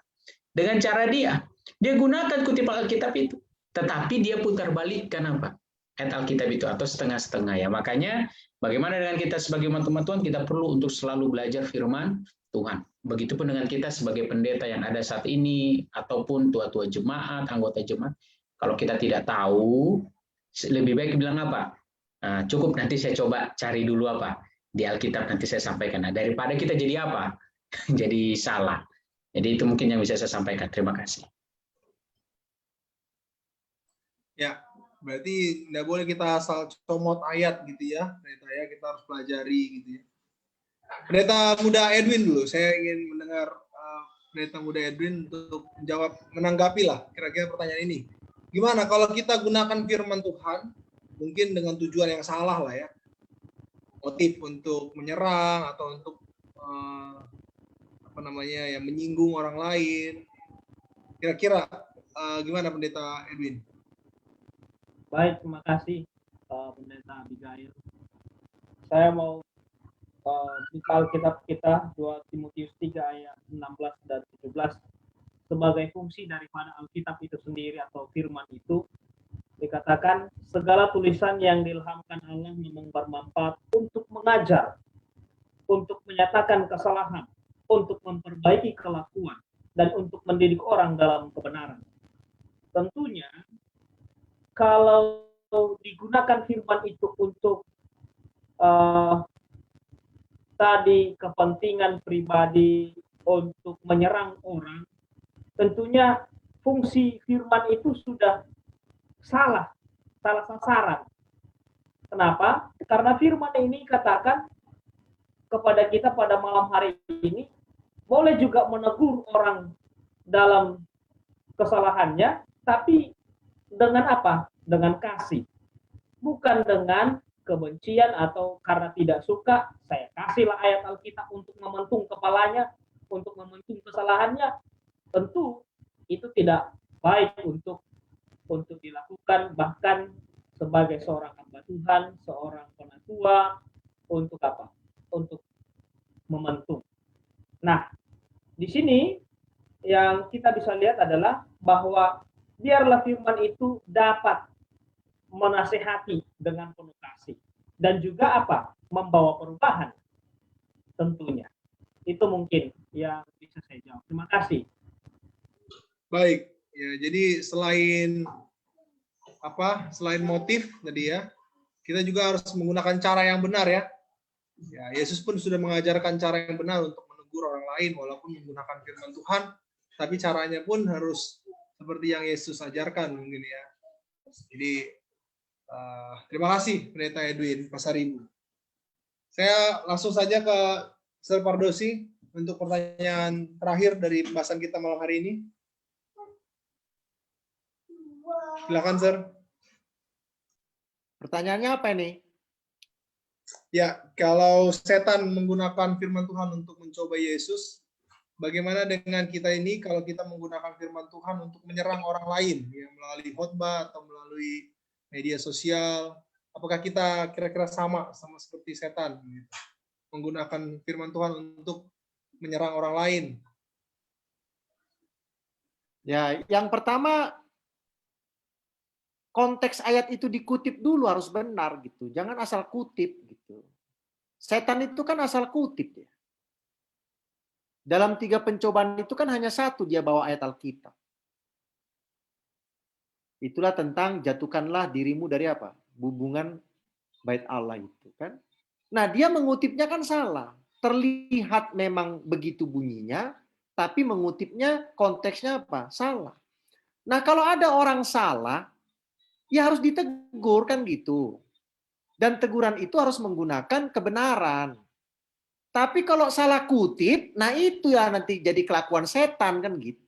S3: dengan cara dia. Dia gunakan kutipan Alkitab itu. Tetapi dia putar balikkan apa? Ayat Alkitab itu, atau setengah-setengah ya. Makanya bagaimana dengan kita sebagai umat Tuhan, kita perlu untuk selalu belajar firman Tuhan. Begitupun dengan kita sebagai pendeta yang ada saat ini, ataupun tua-tua jemaat, anggota jemaat. Kalau kita tidak tahu, lebih baik bilang apa? Nah, cukup nanti saya coba cari dulu apa di Alkitab, nanti saya sampaikan. Nah, daripada kita jadi apa? Jadi salah. Jadi itu mungkin yang bisa saya sampaikan. Terima kasih.
S1: Ya, berarti nggak boleh kita asal comot ayat gitu ya, pendeta ya, kita harus pelajari gitu ya. Pendeta muda Edwin dulu, saya ingin mendengar pendeta muda Edwin untuk menjawab, menanggapi lah kira-kira pertanyaan ini. Gimana kalau kita gunakan firman Tuhan, mungkin dengan tujuan yang salah lah ya, motif untuk menyerang atau untuk apa namanya ya, menyinggung orang lain. Kira-kira gimana pendeta Edwin?
S9: Baik, terima kasih Pendeta Abigail. Saya mau buka Alkitab kita 2 Timotius 3 ayat 16 dan 17. Sebagai fungsi daripada Alkitab itu sendiri atau firman itu, dikatakan segala tulisan yang diilhamkan Allah memang bermanfaat untuk mengajar, untuk menyatakan kesalahan, untuk memperbaiki kelakuan, dan untuk mendidik orang dalam kebenaran. Tentunya kalau digunakan firman itu untuk tadi kepentingan pribadi, untuk menyerang orang, tentunya fungsi firman itu sudah salah sasaran. Kenapa? Karena firman ini katakan kepada kita pada malam hari ini, boleh juga menegur orang dalam kesalahannya, tapi dengan apa? Dengan kasih. Bukan dengan kebencian atau karena tidak suka, saya kasihlah ayat Alkitab untuk mementung kepalanya, untuk mementung kesalahannya. Tentu itu tidak baik untuk dilakukan, bahkan sebagai seorang hamba Tuhan, seorang penatua, untuk apa? Untuk mementung. Nah, di sini yang kita bisa lihat adalah bahwa biarlah firman itu dapat menasehati dengan penuh kasih dan juga apa? Membawa perubahan tentunya. Itu mungkin yang bisa saya jawab. Terima kasih.
S1: Baik, ya jadi selain motif tadi ya, kita juga harus menggunakan cara yang benar ya. Ya, Yesus pun sudah mengajarkan cara yang benar untuk menegur orang lain walaupun menggunakan firman Tuhan, tapi caranya pun harus seperti yang Yesus ajarkan mungkin ya. Jadi terima kasih Pendeta Edwin Pasaribu. Saya langsung saja ke Sir Pardosi untuk pertanyaan terakhir dari pembahasan kita malam hari ini. Silakan, Sir.
S5: Pertanyaannya apa ini?
S1: Ya, kalau setan menggunakan firman Tuhan untuk mencoba Yesus, bagaimana dengan kita ini kalau kita menggunakan firman Tuhan untuk menyerang orang lain, ya, melalui khotbah atau melalui media sosial? Apakah kita kira-kira sama seperti setan, gitu, menggunakan firman Tuhan untuk menyerang orang lain?
S5: Ya, yang pertama, konteks ayat itu dikutip dulu harus benar gitu. Jangan asal kutip gitu. Setan itu kan asal kutip ya. Dalam 3 pencobaan itu kan hanya satu dia bawa ayat Alkitab. Itulah tentang jatuhkanlah dirimu dari apa? Hubungan bait Allah itu kan. Nah, dia mengutipnya kan salah. Terlihat memang begitu bunyinya, tapi mengutipnya konteksnya apa? Salah. Nah, kalau ada orang salah, ya harus ditegur kan gitu. Dan teguran itu harus menggunakan kebenaran. Tapi kalau salah kutip, nah itu ya nanti jadi kelakuan setan kan gitu.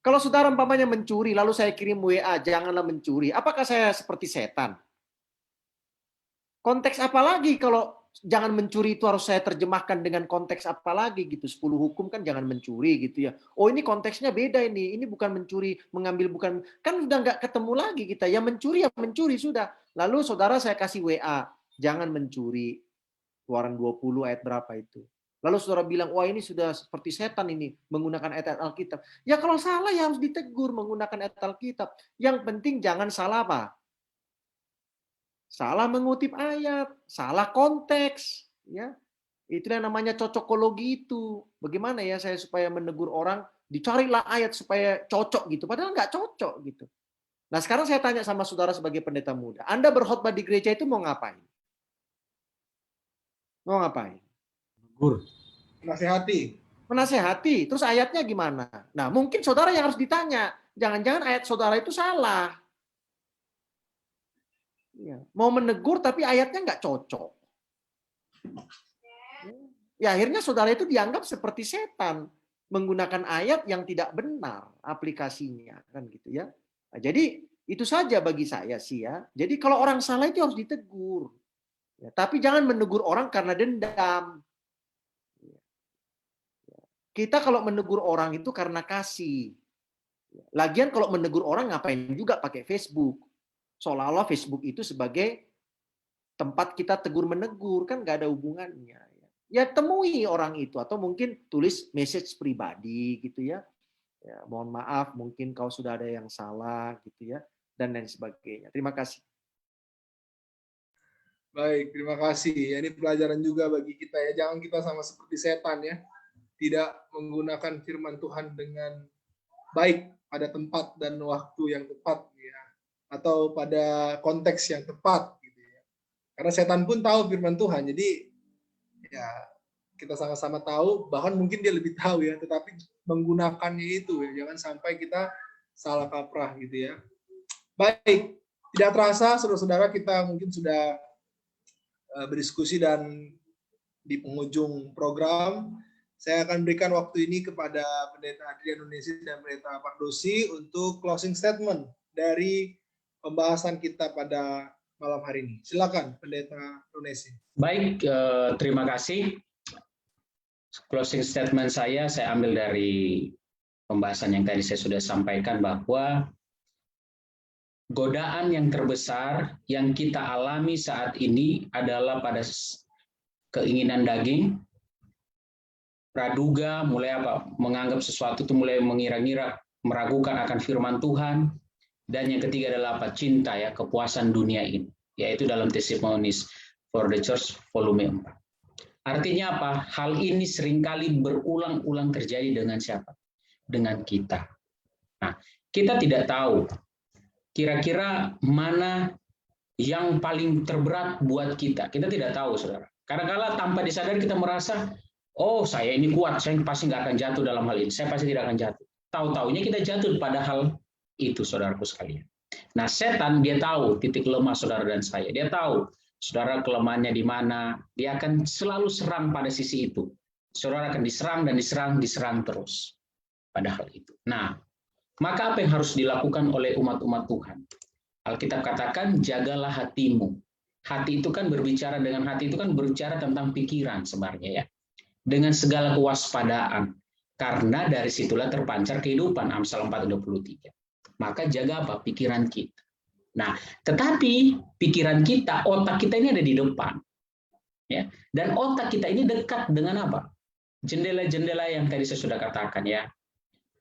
S5: Kalau saudara umpamanya mencuri, lalu saya kirim WA, janganlah mencuri. Apakah saya seperti setan? Konteks apa lagi kalau jangan mencuri itu harus saya terjemahkan dengan konteks apa lagi gitu. 10 hukum kan jangan mencuri gitu ya. Oh ini konteksnya beda ini. Ini bukan mencuri, mengambil bukan. Kan udah nggak ketemu lagi kita. Ya mencuri sudah. Lalu saudara saya kasih WA, jangan mencuri. Keluaran 20 ayat berapa itu. Lalu saudara bilang, wah ini sudah seperti setan ini, menggunakan ayat Alkitab. Ya kalau salah ya harus ditegur menggunakan ayat Alkitab. Yang penting jangan salah apa? Salah mengutip ayat, salah konteks, ya. Itu yang namanya cocokologi itu. Bagaimana ya saya supaya menegur orang, dicarilah ayat supaya cocok gitu, padahal nggak cocok gitu. Nah sekarang saya tanya sama saudara sebagai pendeta muda, Anda berkhotbah di gereja itu mau ngapain? Mau ngapain?
S8: Negur.
S1: Nasihati.
S5: Menasehati, terus ayatnya gimana? Nah mungkin saudara yang harus ditanya, Jangan-jangan ayat saudara itu salah. Ya, mau menegur tapi ayatnya nggak cocok. Ya akhirnya saudara itu dianggap seperti setan, menggunakan ayat yang tidak benar aplikasinya, kan gitu ya. Nah, jadi itu saja bagi saya sih ya. Jadi kalau orang salah itu harus ditegur. Ya, tapi jangan menegur orang karena dendam. Kita kalau menegur orang itu karena kasih. Lagian kalau menegur orang ngapain juga pakai Facebook? Seolah-olah Facebook itu sebagai tempat kita tegur menegur, kan nggak ada hubungannya. Ya temui orang itu atau mungkin tulis message pribadi gitu ya. Ya, mohon maaf mungkin kau sudah ada yang salah gitu ya, dan lain sebagainya. Terima kasih.
S1: Baik, terima kasih. Ya, ini pelajaran juga bagi kita ya. Jangan kita sama seperti setan ya. Tidak menggunakan firman Tuhan dengan baik pada tempat dan waktu yang tepat ya. Atau pada konteks yang tepat gitu ya. Karena setan pun tahu firman Tuhan. Jadi ya kita sama-sama tahu, bahkan mungkin dia lebih tahu ya, tetapi menggunakannya itu ya. Jangan sampai kita salah kaprah gitu ya. Baik, tidak terasa saudara-saudara kita mungkin sudah berdiskusi dan di penghujung program. Saya akan berikan waktu ini kepada Pendeta Adrian Nunesi dan Pendeta Pardosi untuk closing statement dari pembahasan kita pada malam hari ini. Silakan Pendeta Nunesi.
S3: Baik, terima kasih. Closing statement saya ambil dari pembahasan yang tadi saya sudah sampaikan, bahwa godaan yang terbesar yang kita alami saat ini adalah pada keinginan daging, praduga, mulai menganggap sesuatu itu mulai mengira-ngira, meragukan akan firman Tuhan, dan yang ketiga adalah cinta ya, kepuasan dunia ini, yaitu dalam Testimonies for the Church volume 4. Artinya apa? Hal ini seringkali berulang-ulang terjadi dengan siapa? Dengan kita. Nah, kita tidak tahu kira-kira mana yang paling terberat buat kita. Kita tidak tahu, saudara. Kadang-kala tanpa disadari kita merasa, oh saya ini kuat, saya pasti nggak akan jatuh dalam hal ini. Saya pasti tidak akan jatuh. Tahu-taunya kita jatuh pada hal itu, saudaraku sekalian. Nah, setan dia tahu titik lemah saudara dan saya. Dia tahu saudara kelemahannya di mana. Dia akan selalu serang pada sisi itu. Saudara akan diserang dan diserang terus pada hal itu. Nah, maka apa yang harus dilakukan oleh umat-umat Tuhan? Alkitab katakan, jagalah hatimu. Hati itu kan berbicara, dengan hati itu kan berbicara tentang pikiran sebenarnya ya. Dengan segala kewaspadaan. Karena dari situlah terpancar kehidupan, Amsal 4:23. Maka jaga apa? Pikiran kita. Nah, tetapi pikiran kita, otak kita ini ada di depan. Ya. Dan otak kita ini dekat dengan apa? Jendela-jendela yang tadi saya sudah katakan ya.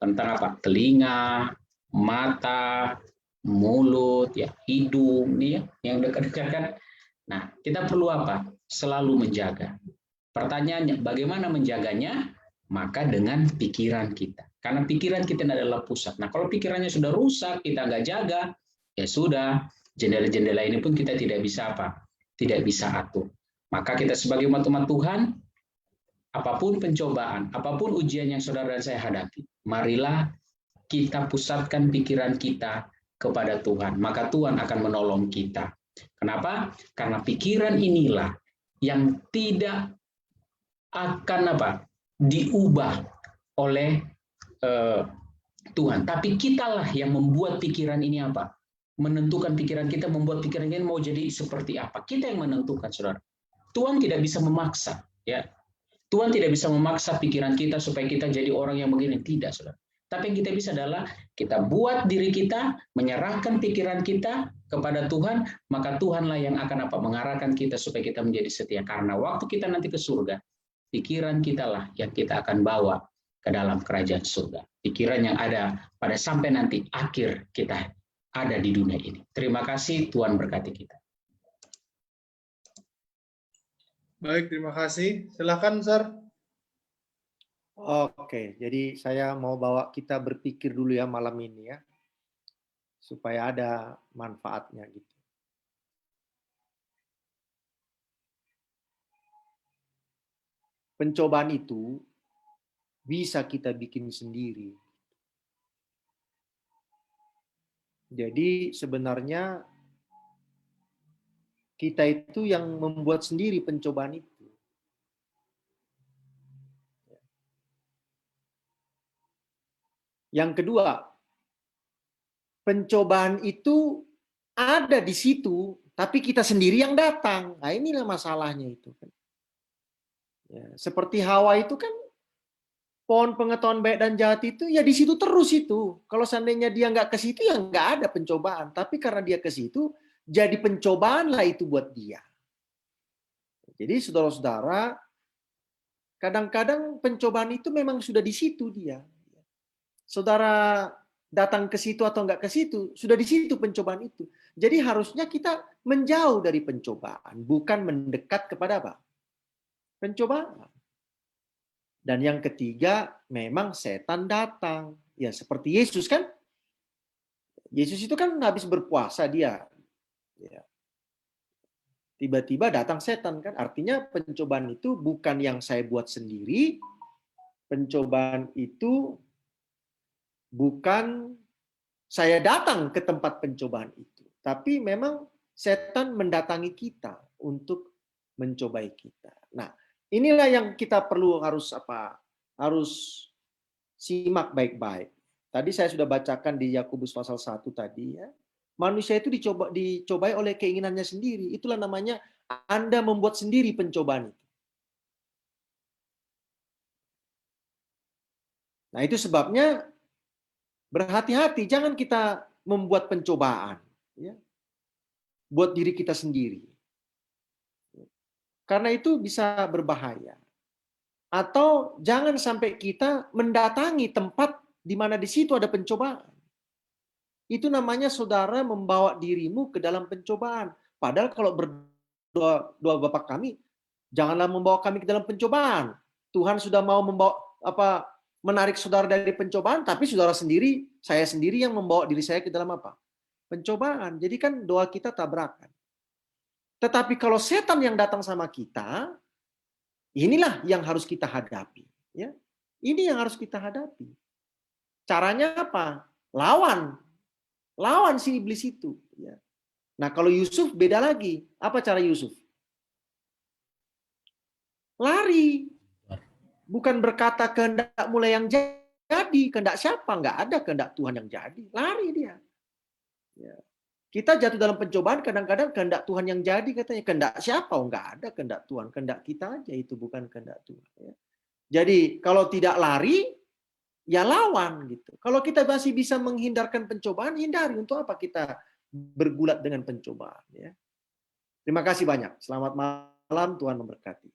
S3: Tentang apa? Telinga, mata, mulut, ya, hidung, nih ya, yang dekat-dekat kan. Nah, kita perlu apa? Selalu menjaga. Pertanyaannya, bagaimana menjaganya? Maka dengan pikiran kita. Karena pikiran kita adalah pusat. Nah, kalau pikirannya sudah rusak, kita nggak jaga, ya sudah, jendela-jendela ini pun kita tidak bisa apa? Tidak bisa atur. Maka kita sebagai umat-umat Tuhan, apapun pencobaan, apapun ujian yang saudara dan saya hadapi, marilah kita pusatkan pikiran kita kepada Tuhan. Maka Tuhan akan menolong kita. Kenapa? Karena pikiran inilah yang tidak akan apa? Diubah oleh Tuhan. Tapi kitalah yang membuat pikiran ini apa? Menentukan pikiran kita, membuat pikiran ini mau jadi seperti apa. Kita yang menentukan, saudara. Tuhan tidak bisa memaksa, ya. Tuhan tidak bisa memaksa pikiran kita supaya kita jadi orang yang begini. Tidak, saudara. Tapi yang kita bisa adalah kita buat diri kita, menyerahkan pikiran kita kepada Tuhan, maka Tuhanlah yang akan apa? Mengarahkan kita supaya kita menjadi setia. Karena waktu kita nanti ke surga, pikiran kita lah yang kita akan bawa ke dalam kerajaan surga. Pikiran yang ada pada sampai nanti akhir kita ada di dunia ini. Terima kasih, Tuhan berkati kita.
S1: Baik, terima kasih. Silakan, Sir.
S5: Oke, jadi saya mau bawa kita berpikir dulu ya malam ini ya, supaya ada manfaatnya gitu. Pencobaan itu bisa kita bikin sendiri. Jadi sebenarnya kita itu yang membuat sendiri pencobaan itu. Yang kedua, pencobaan itu ada di situ, tapi kita sendiri yang datang. Nah, inilah masalahnya itu. Ya, seperti Hawa itu kan, pohon pengetahuan baik dan jahat itu ya di situ terus itu. Kalau seandainya dia nggak ke situ ya nggak ada pencobaan. Tapi karena dia ke situ, jadi pencobaan lah itu buat dia. Jadi saudara-saudara, kadang-kadang pencobaan itu memang sudah di situ dia. Saudara datang ke situ atau enggak ke situ, sudah di situ pencobaan itu. Jadi harusnya kita menjauh dari pencobaan, bukan mendekat kepada apa? Pencobaan. Dan yang ketiga, memang setan datang. Ya seperti Yesus kan. Yesus itu kan habis berpuasa dia. Ya. Tiba-tiba datang setan kan. Artinya pencobaan itu bukan yang saya buat sendiri. Pencobaan itu bukan saya datang ke tempat pencobaan itu, tapi memang setan mendatangi kita untuk mencobai kita. Nah, inilah yang kita perlu harus simak baik-baik. Tadi saya sudah bacakan di Yakobus pasal 1 tadi ya. Manusia itu dicobai oleh keinginannya sendiri. Itulah namanya Anda membuat sendiri pencobaan itu. Nah, itu sebabnya berhati-hati, jangan kita membuat pencobaan ya, buat diri kita sendiri. Karena itu bisa berbahaya. Atau jangan sampai kita mendatangi tempat di mana di situ ada pencobaan. Itu namanya saudara membawa dirimu ke dalam pencobaan. Padahal kalau berdoa Bapa kami, janganlah membawa kami ke dalam pencobaan. Tuhan sudah mau menarik saudara dari pencobaan, tapi saudara sendiri, saya sendiri yang membawa diri saya ke dalam apa? Pencobaan. Jadi kan doa kita tabrakan. Tetapi kalau setan yang datang sama kita, inilah yang harus kita hadapi. Ya, ini yang harus kita hadapi. Caranya apa? Lawan si iblis itu. Ya. Nah kalau Yusuf beda lagi. Apa cara Yusuf? Lari. Bukan berkata kehendak mulai yang jadi, kehendak siapa? Enggak ada kehendak Tuhan yang jadi. Lari dia. Ya. Kita jatuh dalam pencobaan kadang-kadang kehendak Tuhan yang jadi katanya. Kehendak siapa? Oh, enggak ada kehendak Tuhan. Kehendak kita aja itu bukan kehendak Tuhan. Ya. Jadi kalau tidak lari, ya lawan gitu. Kalau kita masih bisa menghindarkan pencobaan, hindari. Untuk apa kita bergulat dengan pencobaan? Ya. Terima kasih banyak. Selamat malam, Tuhan memberkati.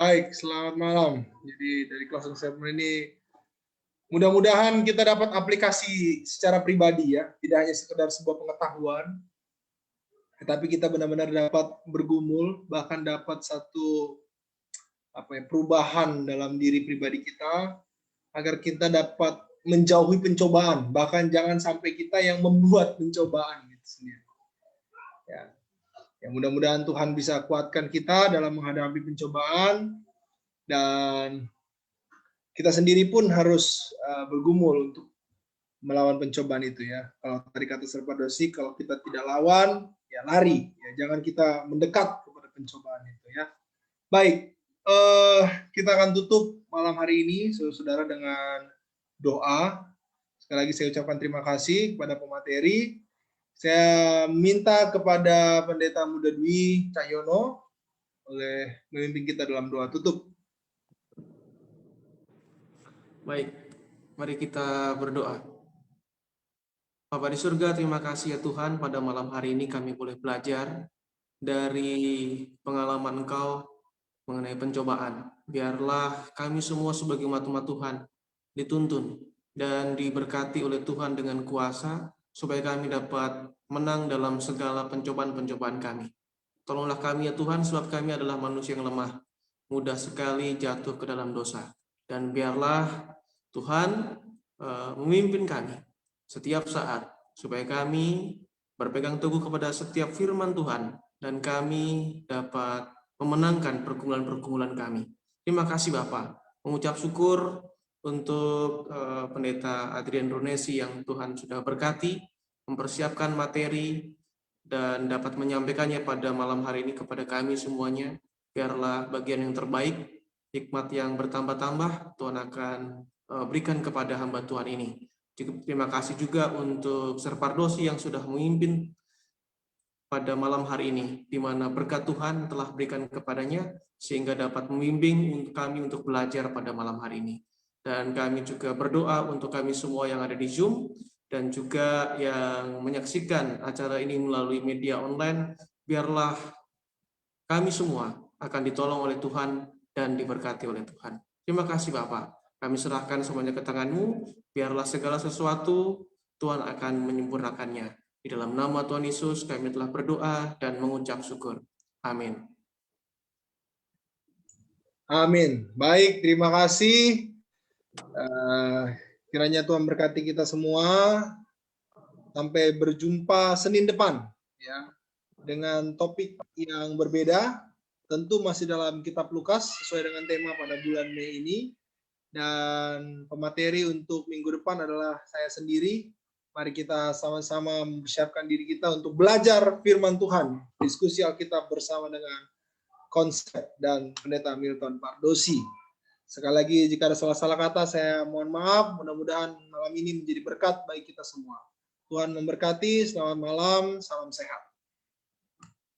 S1: Baik, selamat malam. Jadi dari closing statement ini mudah-mudahan kita dapat aplikasi secara pribadi ya, tidak hanya sekedar sebuah pengetahuan, tetapi kita benar-benar dapat bergumul, bahkan dapat satu perubahan dalam diri pribadi kita, agar kita dapat menjauhi pencobaan, bahkan jangan sampai kita yang membuat pencobaan gitu sendiri. Ya, mudah-mudahan Tuhan bisa kuatkan kita dalam menghadapi pencobaan, dan kita sendiri pun harus bergumul untuk melawan pencobaan itu ya. Kalau tadi kata Serpadosi, kalau kita tidak lawan, ya lari. Ya, jangan kita mendekat kepada pencobaan itu ya. Baik, kita akan tutup malam hari ini, saudara, dengan doa. Sekali lagi saya ucapkan terima kasih kepada pemateri. Saya minta kepada Pendeta Muda Dwi Cahyono oleh memimpin kita dalam doa tutup.
S7: Baik, mari kita berdoa. Bapa di surga, terima kasih ya Tuhan, pada malam hari ini kami boleh belajar dari pengalaman Engkau mengenai pencobaan. Biarlah kami semua sebagai umat-umat Tuhan dituntun dan diberkati oleh Tuhan dengan kuasa, supaya kami dapat menang dalam segala pencobaan-pencobaan kami. Tolonglah kami ya Tuhan, sebab kami adalah manusia yang lemah, mudah sekali jatuh ke dalam dosa. Dan biarlah Tuhan memimpin kami setiap saat, supaya kami berpegang teguh kepada setiap firman Tuhan, dan kami dapat memenangkan pergumulan-pergumulan kami. Terima kasih Bapa, mengucap syukur untuk Pendeta Adrian Runesi yang Tuhan sudah berkati, mempersiapkan materi, dan dapat menyampaikannya pada malam hari ini kepada kami semuanya. Biarlah bagian yang terbaik, hikmat yang bertambah-tambah Tuhan akan berikan kepada hamba Tuhan ini. Terima kasih juga untuk Sir Pardosi yang sudah memimpin pada malam hari ini, di mana berkat Tuhan telah berikan kepadanya, sehingga dapat membimbing kami untuk belajar pada malam hari ini. Dan kami juga berdoa untuk kami semua yang ada di Zoom, dan juga yang menyaksikan acara ini melalui media online, biarlah kami semua akan ditolong oleh Tuhan dan diberkati oleh Tuhan. Terima kasih Bapak. Kami serahkan semuanya ke tangan-Mu, biarlah segala sesuatu Tuhan akan menyempurnakannya. Di dalam nama Tuhan Yesus kami telah berdoa dan mengucap syukur. Amin.
S1: Amin. Baik, terima kasih. Kiranya Tuhan berkati kita semua. Sampai berjumpa Senin depan, ya, dengan topik yang berbeda. Tentu masih dalam Kitab Lukas sesuai dengan tema pada bulan Mei ini. Dan pemateri untuk minggu depan adalah saya sendiri. Mari kita sama-sama mempersiapkan diri kita untuk belajar firman Tuhan. Diskusi Alkitab bersama dengan Konsep dan Pendeta Milton Pardosi. Sekali lagi, jika ada salah-salah kata, saya mohon maaf. Mudah-mudahan malam ini menjadi berkat bagi kita semua. Tuhan memberkati. Selamat malam. Salam sehat.